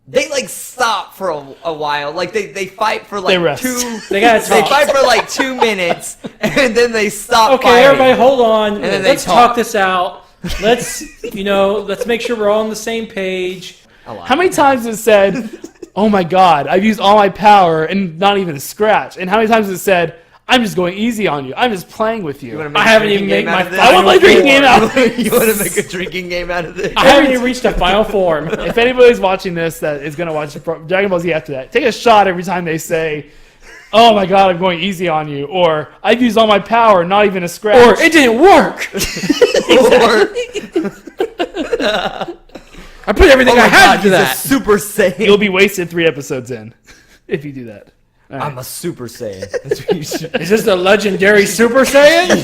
[SPEAKER 3] They like stop for a while. Like they fight for like
[SPEAKER 2] They rest.
[SPEAKER 1] They gotta
[SPEAKER 3] They
[SPEAKER 1] talk.
[SPEAKER 3] fight for like 2 minutes and then they stop.
[SPEAKER 1] Okay,
[SPEAKER 3] fighting.
[SPEAKER 1] everybody, hold on.
[SPEAKER 3] then they
[SPEAKER 1] Let's
[SPEAKER 3] talk.
[SPEAKER 1] talk this out. Let's let's make sure we're all on the same page.
[SPEAKER 2] How many times has it said, "Oh my god, I've used all my power and not even a scratch"? And how many times has it said, "I'm just going easy on you. I'm just playing with you"?
[SPEAKER 3] You wanna make
[SPEAKER 1] I
[SPEAKER 3] a
[SPEAKER 1] haven't
[SPEAKER 3] drinking
[SPEAKER 1] even
[SPEAKER 3] game
[SPEAKER 1] made
[SPEAKER 3] out
[SPEAKER 1] my
[SPEAKER 3] of this?
[SPEAKER 2] I want my drinking game out.
[SPEAKER 3] You want to make a drinking game out of this?
[SPEAKER 1] I haven't even reached a final form.
[SPEAKER 2] If anybody's watching this that is going to watch Dragon Ball Z after that, take a shot every time they say, "Oh my god, I'm going easy on you," or "I've used all my power, not even a scratch."
[SPEAKER 1] Or it didn't work. I put everything I had into
[SPEAKER 3] he's
[SPEAKER 1] that.
[SPEAKER 3] a Super Saiyan.
[SPEAKER 2] You'll be wasted 3 episodes in if you do that. All right.
[SPEAKER 3] I'm a Super Saiyan. That's what you should.
[SPEAKER 1] Is this the legendary Super Saiyan?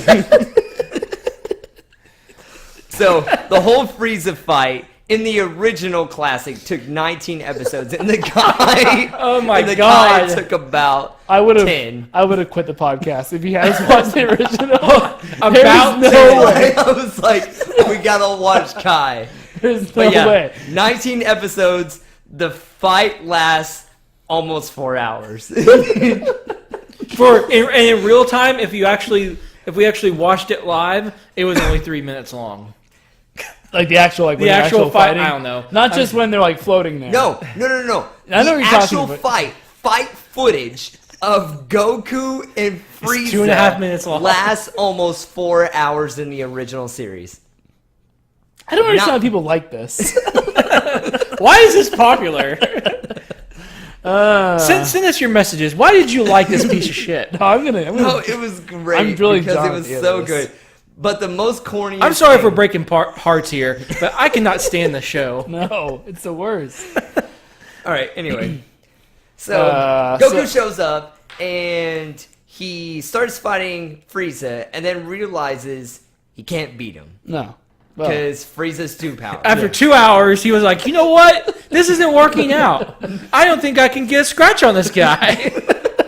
[SPEAKER 3] So the whole Frieza fight in the original classic took 19 episodes, and the guy,
[SPEAKER 1] Oh my
[SPEAKER 3] and the
[SPEAKER 1] God.
[SPEAKER 3] guy took about
[SPEAKER 2] I would
[SPEAKER 3] 10.
[SPEAKER 2] have quit the podcast if he hadn't watched the original.
[SPEAKER 1] About
[SPEAKER 2] There's
[SPEAKER 1] 10.
[SPEAKER 2] no way.
[SPEAKER 3] I was like, we gotta watch Kai.
[SPEAKER 2] There's no
[SPEAKER 3] But yeah,
[SPEAKER 2] way.
[SPEAKER 3] 19 episodes. The fight lasts almost 4 hours.
[SPEAKER 1] In real time, if we actually watched it live, it was only 3 minutes long.
[SPEAKER 2] Like the actual when
[SPEAKER 1] The
[SPEAKER 2] they're
[SPEAKER 1] actual fight,
[SPEAKER 2] fighting?
[SPEAKER 1] I don't know.
[SPEAKER 2] Not just when they're like floating there.
[SPEAKER 3] No.
[SPEAKER 2] I know
[SPEAKER 3] the
[SPEAKER 2] what you're talking
[SPEAKER 3] actual
[SPEAKER 2] about.
[SPEAKER 3] fight footage of Goku and Frieza
[SPEAKER 1] 2.5 minutes long.
[SPEAKER 3] lasts almost 4 hours in the original series.
[SPEAKER 2] I don't understand
[SPEAKER 3] Not-
[SPEAKER 2] how people like this.
[SPEAKER 1] Why is this popular? Send us your messages. Why did you like this piece of shit?
[SPEAKER 2] No, I'm gonna
[SPEAKER 3] No, it was great
[SPEAKER 2] I'm really
[SPEAKER 3] because it
[SPEAKER 2] John
[SPEAKER 3] was
[SPEAKER 2] at the end
[SPEAKER 3] so
[SPEAKER 2] of this.
[SPEAKER 3] good. But the most corny.
[SPEAKER 1] I'm sorry for breaking hearts here, but I cannot stand the show.
[SPEAKER 2] No, it's the worst.
[SPEAKER 3] All right. Anyway, so
[SPEAKER 2] so-
[SPEAKER 3] Goku shows up and he starts fighting Frieza, and then realizes he can't beat him
[SPEAKER 2] No. Well,
[SPEAKER 3] because Frieza's too powerful.
[SPEAKER 1] After 2 hours, he was like, you know what? This isn't working out. I don't think I can get a scratch on this guy.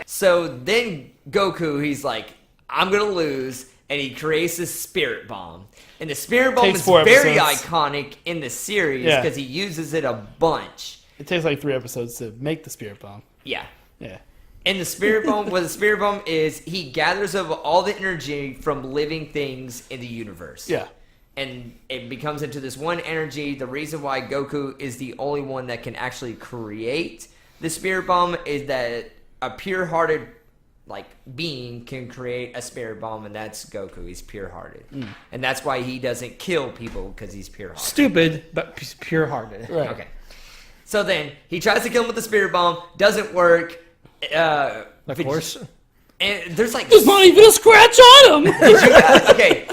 [SPEAKER 3] So then Goku, he's like, I'm gonna lose, and he creates this spirit bomb. And the spirit bomb
[SPEAKER 2] Takes
[SPEAKER 3] is
[SPEAKER 2] 4
[SPEAKER 3] very
[SPEAKER 2] episodes.
[SPEAKER 3] iconic in the series
[SPEAKER 2] Yeah.
[SPEAKER 3] because he uses it a bunch.
[SPEAKER 2] it takes like 3 episodes to make the spirit bomb.
[SPEAKER 3] Yeah.
[SPEAKER 2] Yeah.
[SPEAKER 3] And the spirit bomb, what the spirit bomb is, he gathers up all the energy from living things in the universe.
[SPEAKER 2] Yeah.
[SPEAKER 3] And it becomes into this one energy. The reason why Goku is the only one that can actually create the spirit bomb is that a pure-hearted being can create a spirit bomb, and that's Goku. He's pure-hearted. And that's why he doesn't kill people, because he's pure-hearted.
[SPEAKER 1] Stupid, but pure-hearted.
[SPEAKER 2] Right.
[SPEAKER 3] Okay. So then he tries to kill him with the spirit bomb, doesn't work.
[SPEAKER 1] Of course.
[SPEAKER 3] And there's like
[SPEAKER 2] There's not even a scratch on him.
[SPEAKER 3] okay.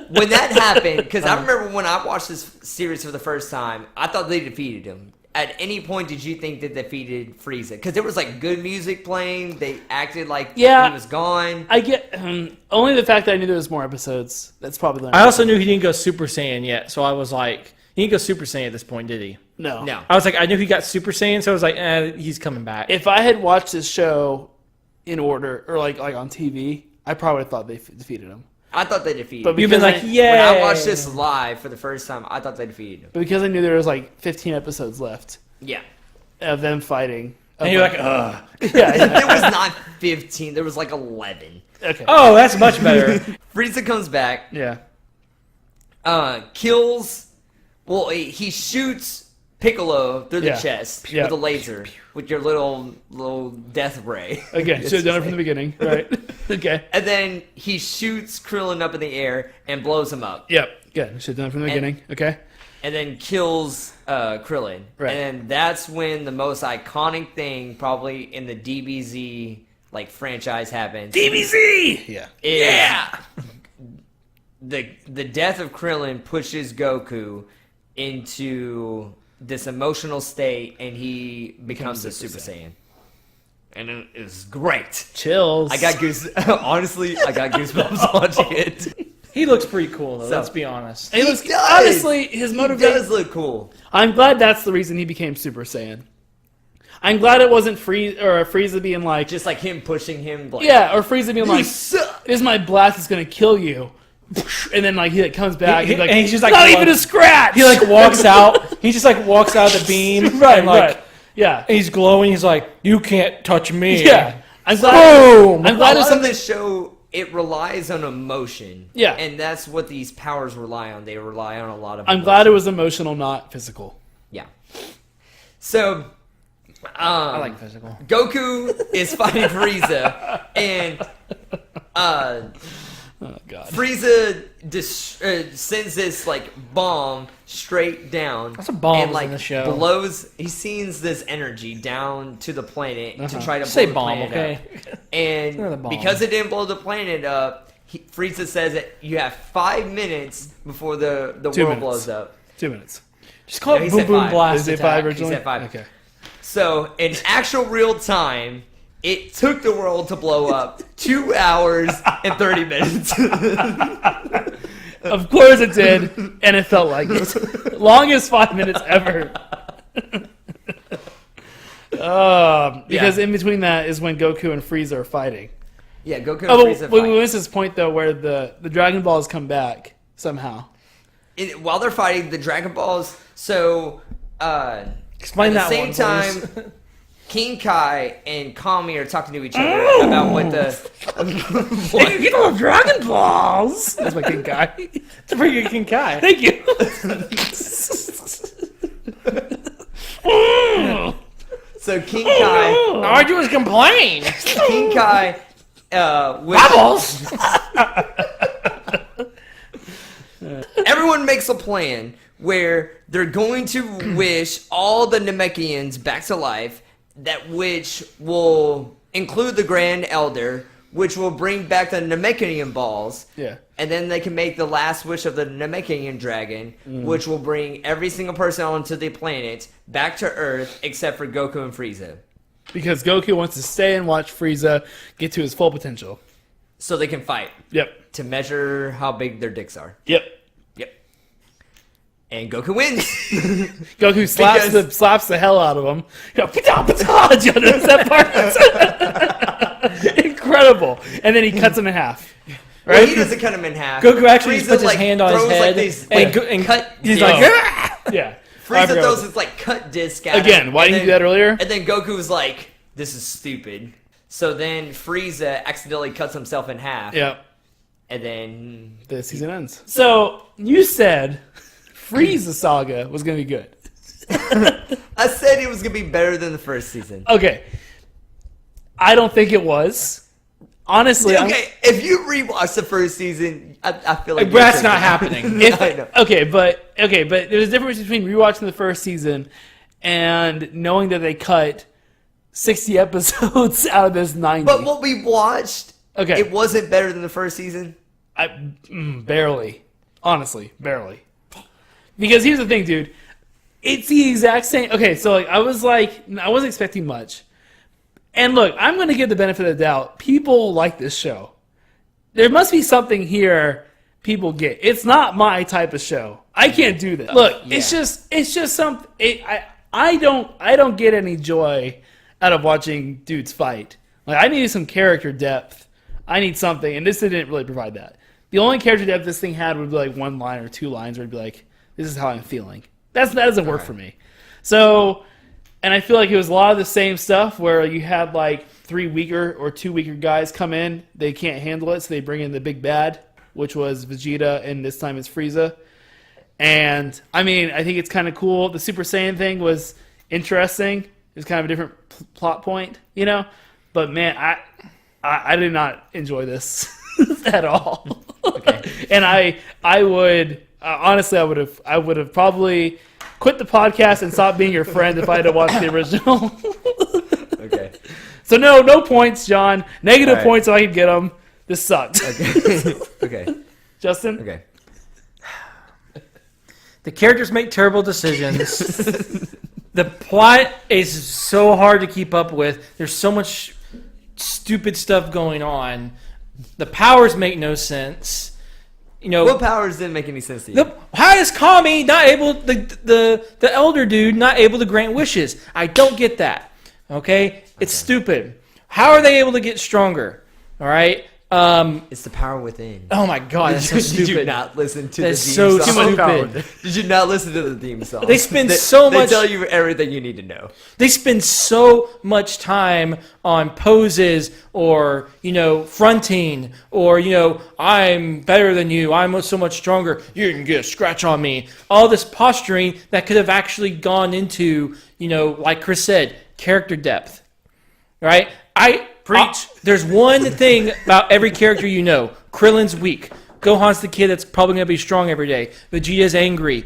[SPEAKER 3] When that happened, because I remember when I watched this series for the first time, I thought they defeated him. At any point, did you think they defeated Frieza? Because there was like good music playing. They acted like he was gone.
[SPEAKER 2] I get only the fact that I knew there was more episodes. That's probably the.
[SPEAKER 1] I also knew he didn't go Super Saiyan yet, so I was like, he didn't go Super Saiyan at this point, did he?
[SPEAKER 2] No.
[SPEAKER 1] I was like, I knew he got Super Saiyan, so I was like, he's coming back.
[SPEAKER 2] If I had watched this show in order or like on TV, I probably would have thought they defeated him.
[SPEAKER 3] I thought they defeated
[SPEAKER 2] But
[SPEAKER 3] him.
[SPEAKER 1] You've been like,
[SPEAKER 3] When
[SPEAKER 1] yeah.
[SPEAKER 3] I watched this live for the first time, I thought they defeated him.
[SPEAKER 2] But because I knew there was like 15 episodes left
[SPEAKER 3] Yeah.
[SPEAKER 2] of them fighting.
[SPEAKER 1] And you're like, ugh.
[SPEAKER 2] Yeah.
[SPEAKER 3] There was not 15. There was like 11.
[SPEAKER 2] Okay.
[SPEAKER 1] Oh, that's much better.
[SPEAKER 3] Frieza comes back,
[SPEAKER 2] Yeah.
[SPEAKER 3] kills. Well, he shoots Piccolo through the
[SPEAKER 2] Yeah.
[SPEAKER 3] chest
[SPEAKER 2] Yeah.
[SPEAKER 3] with a laser with your little death ray.
[SPEAKER 2] Again, should have done it from the beginning, right? Okay.
[SPEAKER 3] And then he shoots Krillin up in the air and blows him up.
[SPEAKER 2] Yep. Good. Should have done it from the beginning. Okay.
[SPEAKER 3] And then kills Krillin.
[SPEAKER 2] Right.
[SPEAKER 3] And that's when the most iconic thing probably in the DBZ like franchise happens.
[SPEAKER 2] DBZ. Yeah.
[SPEAKER 3] Yeah. The death of Krillin pushes Goku into this emotional state, and he becomes a Super Saiyan. And it is great.
[SPEAKER 2] Chills.
[SPEAKER 3] I got honestly, I got goosebumps watching it.
[SPEAKER 1] He looks pretty cool, though.
[SPEAKER 3] So-
[SPEAKER 1] Let's be honest.
[SPEAKER 2] He looks,
[SPEAKER 3] does.
[SPEAKER 2] honestly, his
[SPEAKER 3] He
[SPEAKER 2] motivation.
[SPEAKER 3] does look cool.
[SPEAKER 2] I'm glad that's the reason he became Super Saiyan. I'm glad it wasn't Frieza being like,
[SPEAKER 3] Just like him pushing him. Like,
[SPEAKER 2] yeah, or Frieza being
[SPEAKER 3] you
[SPEAKER 2] like,
[SPEAKER 3] suck.
[SPEAKER 2] "This is my blast. It's gonna kill you," and then like he like, comes back, he's like,
[SPEAKER 1] and he's just like,
[SPEAKER 2] not
[SPEAKER 1] well,
[SPEAKER 2] even a scratch.
[SPEAKER 1] He like walks out. He just like walks out of the beam.
[SPEAKER 2] right,
[SPEAKER 1] and, like,
[SPEAKER 2] right, yeah,
[SPEAKER 1] He's glowing. He's like, you can't touch me.
[SPEAKER 2] yeah. I'm glad.
[SPEAKER 1] Boom.
[SPEAKER 2] I'm
[SPEAKER 3] A
[SPEAKER 2] glad it's
[SPEAKER 3] lot of
[SPEAKER 2] something.
[SPEAKER 3] this show, it relies on emotion.
[SPEAKER 2] Yeah.
[SPEAKER 3] And that's what these powers rely on. They rely on a lot of
[SPEAKER 2] I'm
[SPEAKER 3] emotion.
[SPEAKER 2] glad it was emotional, not physical.
[SPEAKER 3] Yeah. So,
[SPEAKER 1] I like physical.
[SPEAKER 3] Goku is fighting Frieza, and
[SPEAKER 2] Oh god.
[SPEAKER 3] Frieza sends this like bomb straight down.
[SPEAKER 1] Lots of bombs
[SPEAKER 3] and, like,
[SPEAKER 1] in the show.
[SPEAKER 3] blows. He sends this energy down to the planet to try to blow
[SPEAKER 1] Say
[SPEAKER 3] the
[SPEAKER 1] bomb,
[SPEAKER 3] planet
[SPEAKER 1] okay?
[SPEAKER 3] up.
[SPEAKER 1] Another
[SPEAKER 3] And
[SPEAKER 1] bomb.
[SPEAKER 3] because it didn't blow the planet up, Frieza says that you have 5 minutes before the
[SPEAKER 2] 2
[SPEAKER 3] world
[SPEAKER 2] minutes.
[SPEAKER 3] blows up.
[SPEAKER 2] 2 minutes.
[SPEAKER 1] Just call
[SPEAKER 3] No, he
[SPEAKER 1] it boom
[SPEAKER 3] said
[SPEAKER 1] boom
[SPEAKER 3] 5.
[SPEAKER 1] blast
[SPEAKER 2] Is it
[SPEAKER 1] attack.
[SPEAKER 2] 5 originally?
[SPEAKER 3] He said 5.
[SPEAKER 2] Okay.
[SPEAKER 3] So, in actual real time, it took the world to blow up 2 hours and 30 minutes.
[SPEAKER 2] Of course it did, and it felt like it. Longest 5 minutes ever. Because in between that is when Goku and Frieza are fighting.
[SPEAKER 3] Yeah, Goku and
[SPEAKER 2] Oh,
[SPEAKER 3] Frieza
[SPEAKER 2] but we
[SPEAKER 3] fight.
[SPEAKER 2] missed this point though, where the Dragon Balls come back somehow.
[SPEAKER 3] While they're fighting the Dragon Balls, so
[SPEAKER 1] Explain
[SPEAKER 3] at the
[SPEAKER 1] that
[SPEAKER 3] same
[SPEAKER 1] one,
[SPEAKER 3] time,
[SPEAKER 1] please.
[SPEAKER 3] King Kai and Kami are talking to each other about what the
[SPEAKER 2] Hey, you know Dragon Balls. That's my King Kai.
[SPEAKER 1] It's a pretty good King Kai.
[SPEAKER 2] Thank you.
[SPEAKER 3] so King Kai
[SPEAKER 1] All I do is complain.
[SPEAKER 3] King Kai with,
[SPEAKER 1] Bubbles.
[SPEAKER 3] everyone makes a plan where they're going to wish all the Namekians back to life, that which will include the Grand Elder, which will bring back the Namekian balls.
[SPEAKER 2] Yeah.
[SPEAKER 3] And then they can make the last wish of the Namekian dragon, which will bring every single person onto the planet back to Earth except for Goku and Frieza.
[SPEAKER 2] Because Goku wants to stay and watch Frieza get to his full potential.
[SPEAKER 3] So they can fight
[SPEAKER 2] Yep.
[SPEAKER 3] to measure how big their dicks are.
[SPEAKER 2] Yep.
[SPEAKER 3] Yep. And Goku wins.
[SPEAKER 2] Goku slaps the hell out of him. You know, pata, pata. Do you notice that part? Incredible. And then he cuts him in half.
[SPEAKER 3] Well,
[SPEAKER 2] Right?
[SPEAKER 3] he doesn't cut him in half.
[SPEAKER 1] Goku actually just
[SPEAKER 3] Frieza,
[SPEAKER 1] puts his
[SPEAKER 3] like,
[SPEAKER 1] hand on his
[SPEAKER 3] throws,
[SPEAKER 1] head
[SPEAKER 3] like, these,
[SPEAKER 1] and
[SPEAKER 3] cut.
[SPEAKER 1] he's
[SPEAKER 3] discs.
[SPEAKER 1] like, "Ah!"
[SPEAKER 2] Yeah. I
[SPEAKER 3] Frieza
[SPEAKER 2] forgot
[SPEAKER 3] throws
[SPEAKER 2] about
[SPEAKER 3] his like cut disc at
[SPEAKER 2] Again,
[SPEAKER 3] him,
[SPEAKER 2] why
[SPEAKER 3] and
[SPEAKER 2] didn't you do that earlier?
[SPEAKER 3] And then Goku's like, "This is stupid." So then Frieza accidentally cuts himself in half.
[SPEAKER 2] Yeah.
[SPEAKER 3] And then
[SPEAKER 2] The season ends. So, you said Frieza Saga was going to be good.
[SPEAKER 3] I said it was gonna be better than the first season.
[SPEAKER 2] Okay. I don't think it was. Honestly,
[SPEAKER 3] Okay, if you rewatch the first season, I feel like
[SPEAKER 1] That's not happening.
[SPEAKER 3] I know.
[SPEAKER 2] Okay, but there's a difference between rewatching the first season and knowing that they cut 60 episodes out of this 90.
[SPEAKER 3] But what we watched,
[SPEAKER 2] Okay.
[SPEAKER 3] it wasn't better than the first season.
[SPEAKER 2] Barely. Honestly, barely. Because here's the thing, dude. It's the exact same. Okay, so I wasn't expecting much. And look, I'm going to give the benefit of the doubt. People like this show. There must be something here people get. It's not my type of show. I can't do this. Look, it's just something. I don't get any joy out of watching dudes fight. Like, I need some character depth. I need something, and this didn't really provide that. The only character depth this thing had would be like one line or two lines where it'd be like, this is how I'm feeling. That doesn't work for me. So, and I feel like it was a lot of the same stuff where you had like 3 weaker or 2 weaker guys come in. They can't handle it, so they bring in the big bad, which was Vegeta, and this time it's Frieza. And, I mean, I think it's kind of cool. The Super Saiyan thing was interesting. It was kind of a different plot point, you know? But, man, I did not enjoy this at all. Okay. And I would... honestly, I would have probably quit the podcast and stopped being your friend if I had to watch the original.
[SPEAKER 3] Okay.
[SPEAKER 2] So no points, John. Negative
[SPEAKER 3] All right.
[SPEAKER 2] points, so I can get them. This sucks.
[SPEAKER 3] Okay. Okay.
[SPEAKER 2] Justin?
[SPEAKER 3] Okay.
[SPEAKER 1] The characters make terrible decisions. The plot is so hard to keep up with. There's so much stupid stuff going on. The powers make no sense. You know,
[SPEAKER 3] What powers didn't make any sense to you?
[SPEAKER 1] how is Kami not able, the elder dude not able to grant wishes? I don't get that. Okay? It's stupid. How are they able to get stronger? All right?
[SPEAKER 3] It's the power within.
[SPEAKER 1] Oh my god, that's so stupid.
[SPEAKER 3] Did you not listen to
[SPEAKER 1] That's
[SPEAKER 3] the
[SPEAKER 1] so
[SPEAKER 3] theme song?
[SPEAKER 1] stupid.
[SPEAKER 3] Did you not listen to the theme song?
[SPEAKER 1] They spend so much-
[SPEAKER 3] They tell you everything you need to know.
[SPEAKER 1] They spend so much time on poses or, you know, fronting or, you know, I'm better than you. I'm so much stronger. You can get a scratch on me. All this posturing that could have actually gone into, you know, like Chris said, character depth. Right?
[SPEAKER 2] Preach.
[SPEAKER 1] There's one thing about every character you know. Krillin's weak. Gohan's the kid that's probably going to be strong every day. Vegeta's angry.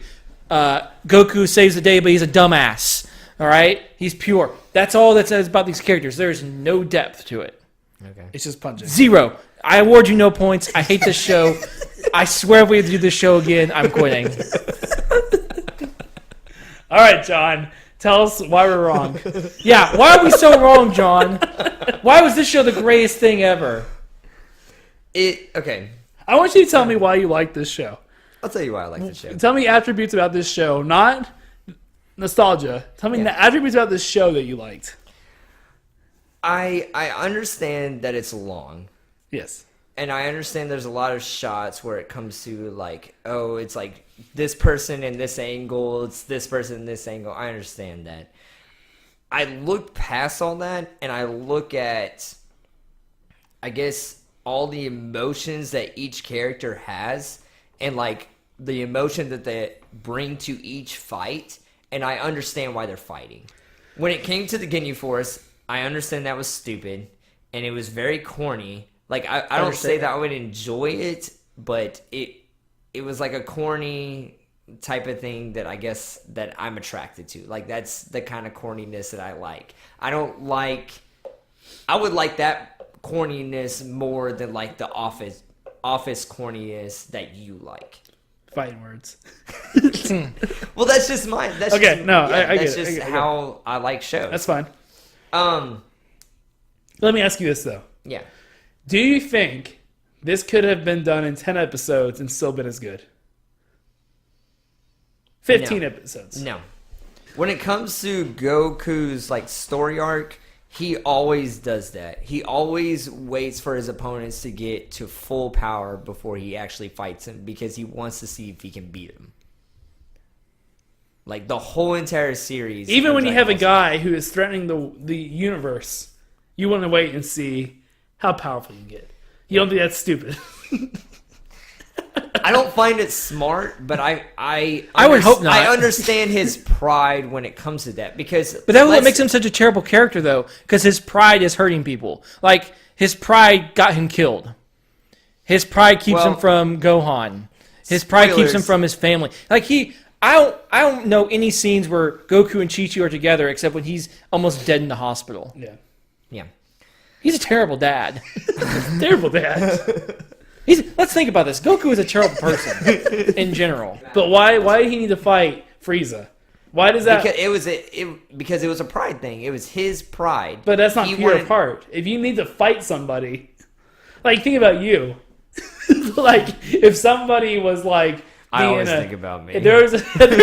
[SPEAKER 1] Goku saves the day, but he's a dumbass. All right? He's pure. That's all that says about these characters. There's no depth to it.
[SPEAKER 3] Okay.
[SPEAKER 2] It's just punching.
[SPEAKER 1] 0. I award you no points. I hate this show. I swear if we do this show again, I'm quitting.
[SPEAKER 2] All right, John. Tell us why we're wrong.
[SPEAKER 1] Yeah, why are we so wrong, John? Why was this show the greatest thing ever?
[SPEAKER 3] Okay.
[SPEAKER 2] I want you to tell me why you like this show.
[SPEAKER 3] I'll tell you why I like the show.
[SPEAKER 2] Tell me attributes about this show, not nostalgia. Tell me the attributes about this show that you liked.
[SPEAKER 3] I understand that it's long.
[SPEAKER 2] Yes.
[SPEAKER 3] And I understand there's a lot of shots where it comes to like, oh, it's like this person in this angle, it's this person in this angle. I understand that. I look past all that and I look at, I guess, all the emotions that each character has and like the emotion that they bring to each fight. And I understand why they're fighting. When it came to the Ginyu Force, I understand that was stupid and it was very corny. Like, I don't say that I would enjoy it, but it was like a corny type of thing that I guess that I'm attracted to. Like, that's the kind of corniness that I like. I would like that corniness more than like the office corniness that you like.
[SPEAKER 2] Fighting words.
[SPEAKER 3] Well, that's just mine. That's
[SPEAKER 2] Okay,
[SPEAKER 3] just,
[SPEAKER 2] no,
[SPEAKER 3] yeah,
[SPEAKER 2] I
[SPEAKER 3] that's
[SPEAKER 2] get it.
[SPEAKER 3] just how I like shows.
[SPEAKER 2] That's fine.
[SPEAKER 3] Let
[SPEAKER 2] me ask you this, though.
[SPEAKER 3] Yeah.
[SPEAKER 2] Do you think this could have been done in 10 episodes and still been as good? 15 episodes.
[SPEAKER 3] No. When it comes to Goku's like story arc, he always does that. He always waits for his opponents to get to full power before he actually fights him because he wants to see if he can beat him. Like the whole entire series.
[SPEAKER 2] Even when you have a
[SPEAKER 3] Dragon Ball Z.
[SPEAKER 2] guy who is threatening the universe, you want to wait and see how powerful you can get. You don't think that's stupid?
[SPEAKER 3] I don't find it smart, but I
[SPEAKER 1] would hope not.
[SPEAKER 3] I understand his pride when it comes to that because.
[SPEAKER 1] But that's what makes him such a terrible character, though, because his pride is hurting people. Like, his pride got him killed. His pride keeps him from Gohan. His pride keeps him
[SPEAKER 3] Spoilers.
[SPEAKER 1] from his family. Like, I don't know any scenes where Goku and Chi-Chi are together except when he's almost dead in the hospital.
[SPEAKER 2] Yeah.
[SPEAKER 3] Yeah.
[SPEAKER 1] He's a terrible dad.
[SPEAKER 2] Terrible dad.
[SPEAKER 1] Let's think about this. Goku is a terrible person in general.
[SPEAKER 2] But why did he need to fight Frieza? Why does that?
[SPEAKER 3] Because it was a pride thing. It was his pride.
[SPEAKER 2] But that's not pure of heart. If you need to fight somebody, like think about you. Like if somebody was like,
[SPEAKER 3] I always think about me.
[SPEAKER 2] If there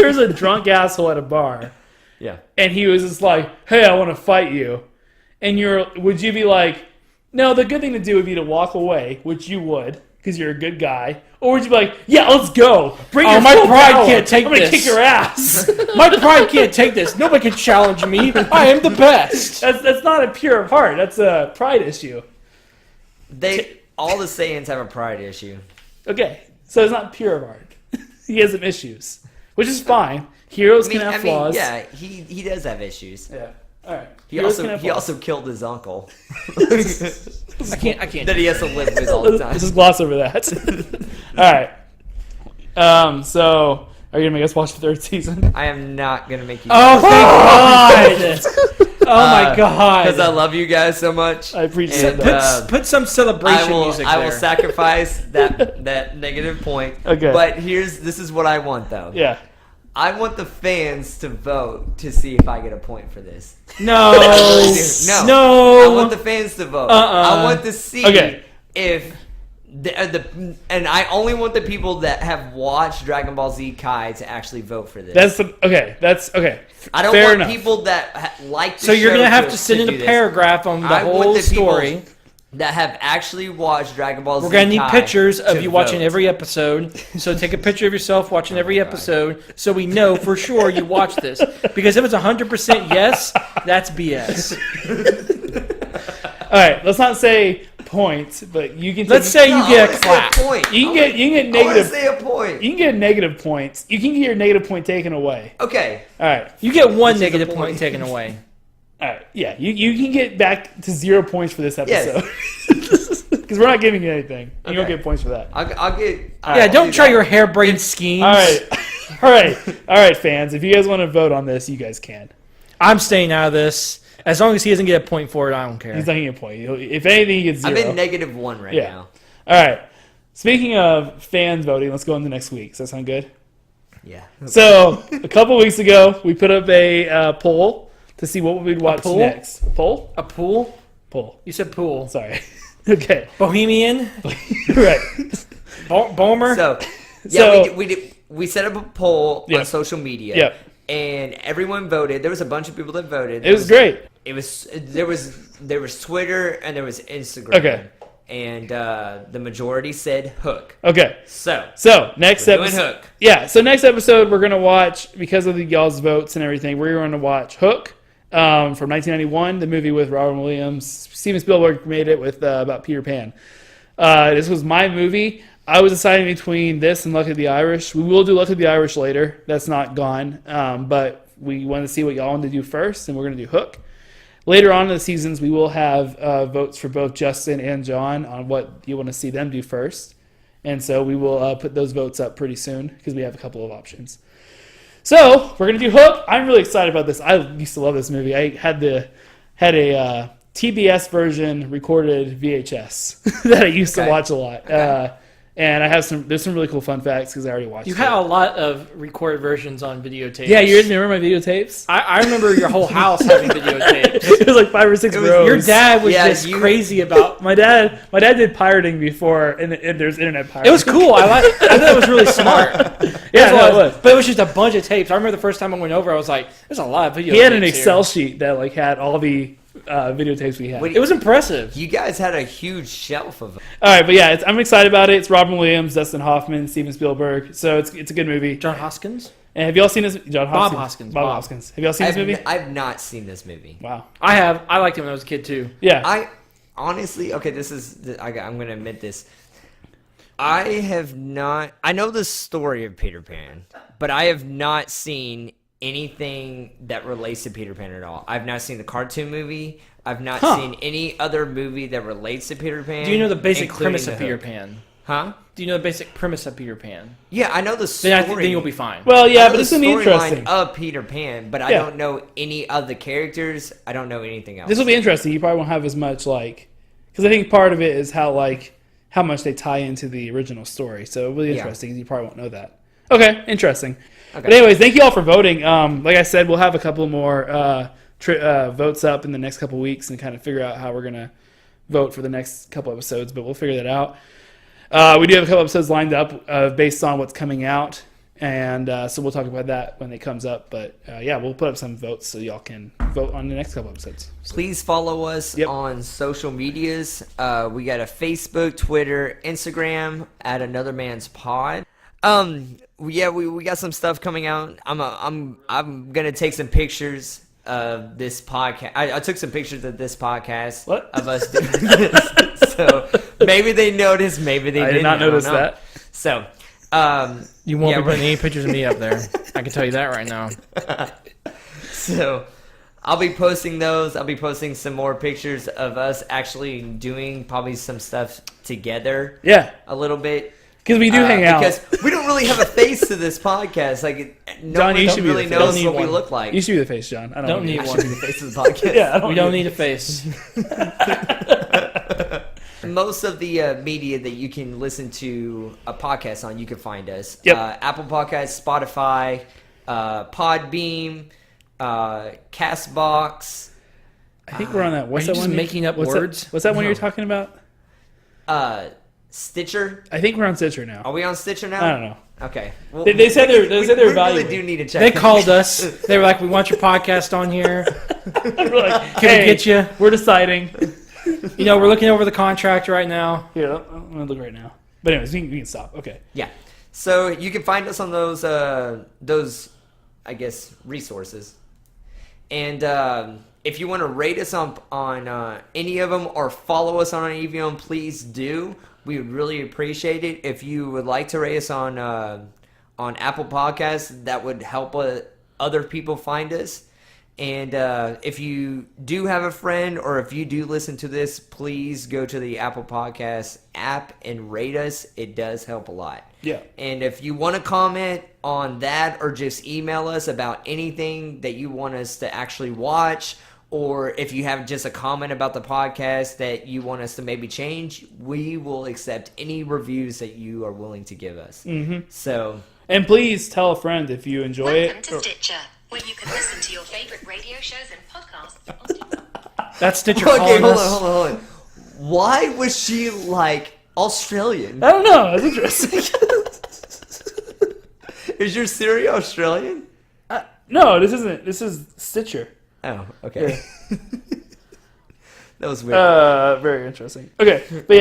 [SPEAKER 2] was a drunk asshole at a bar,
[SPEAKER 3] Yeah.
[SPEAKER 2] and he was just like, "Hey, I want to fight you," and would you be like, "No, the good thing to do would be to walk away," which you would, because you're a good guy, or would you be like, "Yeah, let's go. Bring your
[SPEAKER 1] my
[SPEAKER 2] full
[SPEAKER 1] pride
[SPEAKER 2] power.
[SPEAKER 1] can't take
[SPEAKER 2] I'm gonna
[SPEAKER 1] this."
[SPEAKER 2] kick your ass."
[SPEAKER 1] My pride can't take this. Nobody can challenge me. I am the best.
[SPEAKER 2] That's not a pure of heart. That's a pride issue.
[SPEAKER 3] All the Saiyans have a pride issue.
[SPEAKER 2] Okay, so it's not pure of heart. He has some issues, which is fine. Heroes can have flaws.
[SPEAKER 3] Yeah, he does have issues.
[SPEAKER 2] Yeah. All right.
[SPEAKER 3] He also killed his uncle.
[SPEAKER 1] I can't.
[SPEAKER 3] That he has to live with all the time.
[SPEAKER 2] Let's just gloss over that. All right. So, are you gonna make us watch the third season?
[SPEAKER 3] I am not gonna make you.
[SPEAKER 1] Oh, thank God! Oh my God!
[SPEAKER 3] Because I love you guys so much.
[SPEAKER 2] I appreciate that.
[SPEAKER 1] Put some celebration music there.
[SPEAKER 3] I will sacrifice that negative point.
[SPEAKER 2] Okay.
[SPEAKER 3] But this is what I want though.
[SPEAKER 2] Yeah.
[SPEAKER 3] I want the fans to vote to see if I get a point for this.
[SPEAKER 1] No.
[SPEAKER 3] I want the fans to vote. I want to see if and I only want the people that have watched Dragon Ball Z Kai to actually vote for this.
[SPEAKER 2] That's okay.
[SPEAKER 3] I don't
[SPEAKER 2] Fair
[SPEAKER 3] want
[SPEAKER 2] enough.
[SPEAKER 3] people that like the
[SPEAKER 1] So you're
[SPEAKER 3] show
[SPEAKER 1] gonna have to send in
[SPEAKER 3] do
[SPEAKER 1] a
[SPEAKER 3] this.
[SPEAKER 1] paragraph on the
[SPEAKER 3] I want
[SPEAKER 1] whole
[SPEAKER 3] the people
[SPEAKER 1] story.
[SPEAKER 3] that have actually watched Dragon Ball Z
[SPEAKER 1] We're gonna need
[SPEAKER 3] Kai
[SPEAKER 1] pictures of
[SPEAKER 3] to
[SPEAKER 1] you watching
[SPEAKER 3] vote.
[SPEAKER 1] every episode. So take a picture of yourself watching every episode, so we know for sure you watched this. Because if it's 100% yes, that's BS.
[SPEAKER 2] All right. Let's not say points, but you can.
[SPEAKER 1] Let's say
[SPEAKER 3] No,
[SPEAKER 1] you
[SPEAKER 3] I
[SPEAKER 1] get
[SPEAKER 3] wanna
[SPEAKER 1] a
[SPEAKER 3] say
[SPEAKER 1] clap.
[SPEAKER 3] point.
[SPEAKER 2] You can get
[SPEAKER 3] I want to
[SPEAKER 2] negative.
[SPEAKER 3] say a point.
[SPEAKER 2] You can get negative points. You can get your negative point taken away.
[SPEAKER 3] Okay.
[SPEAKER 2] All right.
[SPEAKER 1] You get one
[SPEAKER 3] Which is
[SPEAKER 1] negative
[SPEAKER 3] the
[SPEAKER 1] point
[SPEAKER 3] point.
[SPEAKER 1] taken away.
[SPEAKER 2] All right. Yeah. You can get back to 0 points for this
[SPEAKER 3] Yes.
[SPEAKER 2] episode. Because we're not giving you anything. You don't
[SPEAKER 3] Okay.
[SPEAKER 2] get points for that.
[SPEAKER 3] I'll get.
[SPEAKER 1] Yeah, don't try your harebrained schemes.
[SPEAKER 2] All right. All right, fans. If you guys want to vote on this, you guys can.
[SPEAKER 1] I'm staying out of this. As long as he doesn't get a point for it, I don't care.
[SPEAKER 2] He's not getting a point. If anything, he gets 0.
[SPEAKER 3] I'm in -1 right
[SPEAKER 2] Yeah.
[SPEAKER 3] now.
[SPEAKER 2] All right. Speaking of fans voting, let's go into next week. Does that sound good?
[SPEAKER 3] Yeah.
[SPEAKER 2] So, a couple weeks ago, we put up a poll to see what we'd watch
[SPEAKER 1] poll?
[SPEAKER 2] next. Poll?
[SPEAKER 1] A pool?
[SPEAKER 2] Poll.
[SPEAKER 1] You said pool.
[SPEAKER 2] Sorry. Okay.
[SPEAKER 1] Bohemian?
[SPEAKER 2] Right.
[SPEAKER 1] Bomer?
[SPEAKER 3] So,
[SPEAKER 2] So-
[SPEAKER 3] we set up a poll
[SPEAKER 2] Yep.
[SPEAKER 3] on social media.
[SPEAKER 2] Yep.
[SPEAKER 3] And everyone voted. There was a bunch of people that voted.
[SPEAKER 2] It was great.
[SPEAKER 3] There was Twitter and there was Instagram.
[SPEAKER 2] Okay.
[SPEAKER 3] And the majority said Hook.
[SPEAKER 2] Okay.
[SPEAKER 3] So
[SPEAKER 2] Next
[SPEAKER 3] we're doing
[SPEAKER 2] episode.
[SPEAKER 3] Hook.
[SPEAKER 2] Yeah. So next episode, we're gonna watch, because of y'all's votes and everything. We're going to watch Hook from 1991, the movie with Robin Williams. Steven Spielberg made it with about Peter Pan. This was my movie. I was deciding between this and Lucky the Irish. We will do Lucky the Irish later. That's not gone. But we want to see what y'all want to do first, and we're going to do Hook. Later on in the seasons, we will have votes for both Justin and John on what you want to see them do first. And so we will put those votes up pretty soon because we have a couple of options. So we're going to do Hook. I'm really excited about this. I used to love this movie. I had a TBS version recorded VHS that I used to watch a lot. And I have there's some really cool fun facts because I already watched it.
[SPEAKER 1] You had a lot of recorded versions on videotapes.
[SPEAKER 2] Yeah, you remember my videotapes?
[SPEAKER 1] I remember your whole house having videotapes.
[SPEAKER 2] It was like 5 or 6 rows.
[SPEAKER 1] Your dad was just crazy about...
[SPEAKER 2] My dad did pirating before, and there's internet pirating.
[SPEAKER 1] It was cool. I thought it was really smart.
[SPEAKER 2] Yeah, no, it was.
[SPEAKER 1] But it was just a bunch of tapes. I remember the first time I went over, I was like, there's a lot of videotapes.
[SPEAKER 2] He had an Excel sheet that had all the videotapes we had.
[SPEAKER 1] It was impressive.
[SPEAKER 3] You guys had a huge shelf of them.
[SPEAKER 2] All right, but yeah, I'm excited about it. It's Robin Williams, Dustin Hoffman, Steven Spielberg, so it's a good movie.
[SPEAKER 1] John Hoskins?
[SPEAKER 2] And have y'all seen this? John Hoskins.
[SPEAKER 1] Bob Hoskins.
[SPEAKER 2] Bob Hoskins. Have y'all seen this movie?
[SPEAKER 3] I've not seen this movie.
[SPEAKER 2] Wow.
[SPEAKER 1] I have. I liked him when I was a kid too.
[SPEAKER 2] Yeah.
[SPEAKER 3] I honestly, okay, I'm going to admit this. I have not, I know the story of Peter Pan, but I have not seen anything that relates to Peter Pan at all. I've not seen the cartoon movie. I've not seen any other movie that relates to Peter Pan.
[SPEAKER 1] Do you know the basic
[SPEAKER 3] including
[SPEAKER 1] premise
[SPEAKER 3] The
[SPEAKER 1] of Peter
[SPEAKER 3] Hook.
[SPEAKER 1] Pan?
[SPEAKER 3] Huh?
[SPEAKER 1] Do you know the basic premise of Peter Pan?
[SPEAKER 3] Yeah, I know the story.
[SPEAKER 1] Then you'll be fine.
[SPEAKER 2] Well, yeah,
[SPEAKER 3] I know
[SPEAKER 2] but it's
[SPEAKER 3] the
[SPEAKER 2] gonna be interesting.
[SPEAKER 3] storyline of Peter Pan, but I
[SPEAKER 2] Yeah.
[SPEAKER 3] don't know any of the characters. I don't know anything else.
[SPEAKER 2] This will be interesting. You probably won't have as much because I think part of it is how much they tie into the original story. So it'll be interesting. You probably won't know that. Okay, interesting.
[SPEAKER 3] Okay.
[SPEAKER 2] But anyways, thank you all for voting. Like I said, we'll have a couple more votes up in the next couple weeks and kind of figure out how we're gonna vote for the next couple episodes. But we'll figure that out. We do have a couple episodes lined up based on what's coming out, and so we'll talk about that when it comes up. But yeah, we'll put up some votes so y'all can vote on the next couple episodes.
[SPEAKER 3] Please follow us on social medias. We got a Facebook, Twitter, Instagram at Another Man's Pod. Yeah, we got some stuff coming out. I'm gonna take some pictures of this podcast. I took some pictures of this podcast of us doing this. So maybe they noticed, maybe they didn't.
[SPEAKER 2] I did not notice that.
[SPEAKER 3] So
[SPEAKER 1] You won't be putting any pictures of me up there. I can tell you that right now.
[SPEAKER 3] So I'll be posting those. I'll be posting some more pictures of us actually doing probably some stuff together.
[SPEAKER 2] Yeah,
[SPEAKER 3] A little bit.
[SPEAKER 2] because we do hang out.
[SPEAKER 3] Because we don't really have a face to this podcast. Like, nobody
[SPEAKER 2] you should be
[SPEAKER 3] really
[SPEAKER 2] the face.
[SPEAKER 3] knows
[SPEAKER 1] Don't
[SPEAKER 3] what
[SPEAKER 1] need
[SPEAKER 3] we
[SPEAKER 1] one.
[SPEAKER 3] look like.
[SPEAKER 2] You should be the face, John. I
[SPEAKER 1] Don't need
[SPEAKER 3] I
[SPEAKER 1] one.
[SPEAKER 3] should be the face of the podcast.
[SPEAKER 2] Yeah,
[SPEAKER 1] We don't need a face.
[SPEAKER 3] Most of the media that you can listen to a podcast on, you can find us.
[SPEAKER 2] Yep.
[SPEAKER 3] Apple Podcasts, Spotify, Podbeam, Castbox,
[SPEAKER 2] I think we're on that. What's
[SPEAKER 1] Are you
[SPEAKER 2] that
[SPEAKER 1] just
[SPEAKER 2] one?
[SPEAKER 1] making up
[SPEAKER 2] what's
[SPEAKER 1] words?
[SPEAKER 2] What's that one
[SPEAKER 3] No.
[SPEAKER 2] you're talking about?
[SPEAKER 3] Stitcher.
[SPEAKER 2] I think we're on Stitcher now.
[SPEAKER 3] Are we on Stitcher now?
[SPEAKER 2] I don't know.
[SPEAKER 3] Okay. Well,
[SPEAKER 2] They said they're
[SPEAKER 3] we
[SPEAKER 2] evaluating.
[SPEAKER 3] really do need to check.
[SPEAKER 1] They called us. They were like, "We want your podcast on here.
[SPEAKER 2] We're like,
[SPEAKER 1] Can we get you?"
[SPEAKER 2] We're deciding.
[SPEAKER 1] You know, we're looking over the contract right now.
[SPEAKER 2] Here, I'm gonna look right now. But anyways, we can stop. Okay.
[SPEAKER 3] Yeah. So you can find us on those I guess, resources. And if you want to rate us on any of them or follow us on any of them, please do. We would really appreciate it. If you would like to rate us on Apple Podcasts, that would help other people find us. And if you do have a friend or if you do listen to this, please go to the Apple Podcasts app and rate us. It does help a lot.
[SPEAKER 2] Yeah.
[SPEAKER 3] And if you want to comment on that or just email us about anything that you want us to actually watch, or if you have just a comment about the podcast that you want us to maybe change, we will accept any reviews that you are willing to give us. Mm-hmm. So,
[SPEAKER 2] And please tell a friend if you enjoy
[SPEAKER 7] Welcome
[SPEAKER 2] it.
[SPEAKER 7] to Stitcher, where you can listen to your favorite radio shows and podcasts.
[SPEAKER 1] That's Stitcher
[SPEAKER 3] okay,
[SPEAKER 1] calling
[SPEAKER 3] hold
[SPEAKER 1] us.
[SPEAKER 3] on. Why was she like Australian?
[SPEAKER 2] I don't know. That's interesting.
[SPEAKER 3] Is your Siri Australian?
[SPEAKER 2] No, this isn't. This is Stitcher.
[SPEAKER 3] Oh, okay. That was weird.
[SPEAKER 2] Very interesting. Okay, but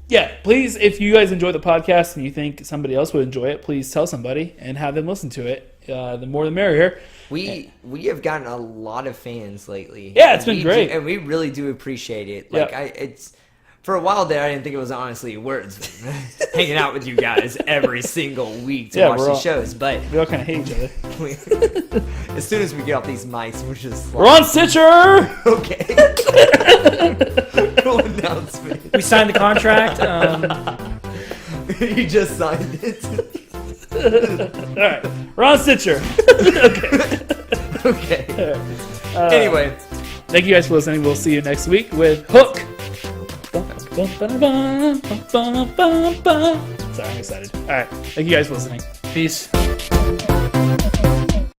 [SPEAKER 2] yeah, please, if you guys enjoy the podcast and you think somebody else would enjoy it, please tell somebody and have them listen to it. The more the merrier.
[SPEAKER 3] We have gotten a lot of fans lately.
[SPEAKER 2] Yeah, it's been
[SPEAKER 3] We
[SPEAKER 2] great.
[SPEAKER 3] and we really do appreciate it. Like
[SPEAKER 2] Yeah.
[SPEAKER 3] it's for a while there, I didn't think it was honestly words hanging out with you guys every single week to
[SPEAKER 2] Yeah,
[SPEAKER 3] watch
[SPEAKER 2] we're
[SPEAKER 3] the
[SPEAKER 2] all-
[SPEAKER 3] should but
[SPEAKER 2] We all kind of hate each other.
[SPEAKER 3] as soon as we get off these mics, we're just
[SPEAKER 2] We're
[SPEAKER 3] like,
[SPEAKER 2] on Stitcher.
[SPEAKER 3] okay. Cool announcement.
[SPEAKER 1] We signed the contract.
[SPEAKER 3] You just signed it.
[SPEAKER 2] All right, we're on Stitcher.
[SPEAKER 3] Okay. Anyway,
[SPEAKER 2] Thank you guys for listening. We'll see you next week with Hook. Sorry, I'm excited. All right, thank you guys for listening.
[SPEAKER 1] Peace.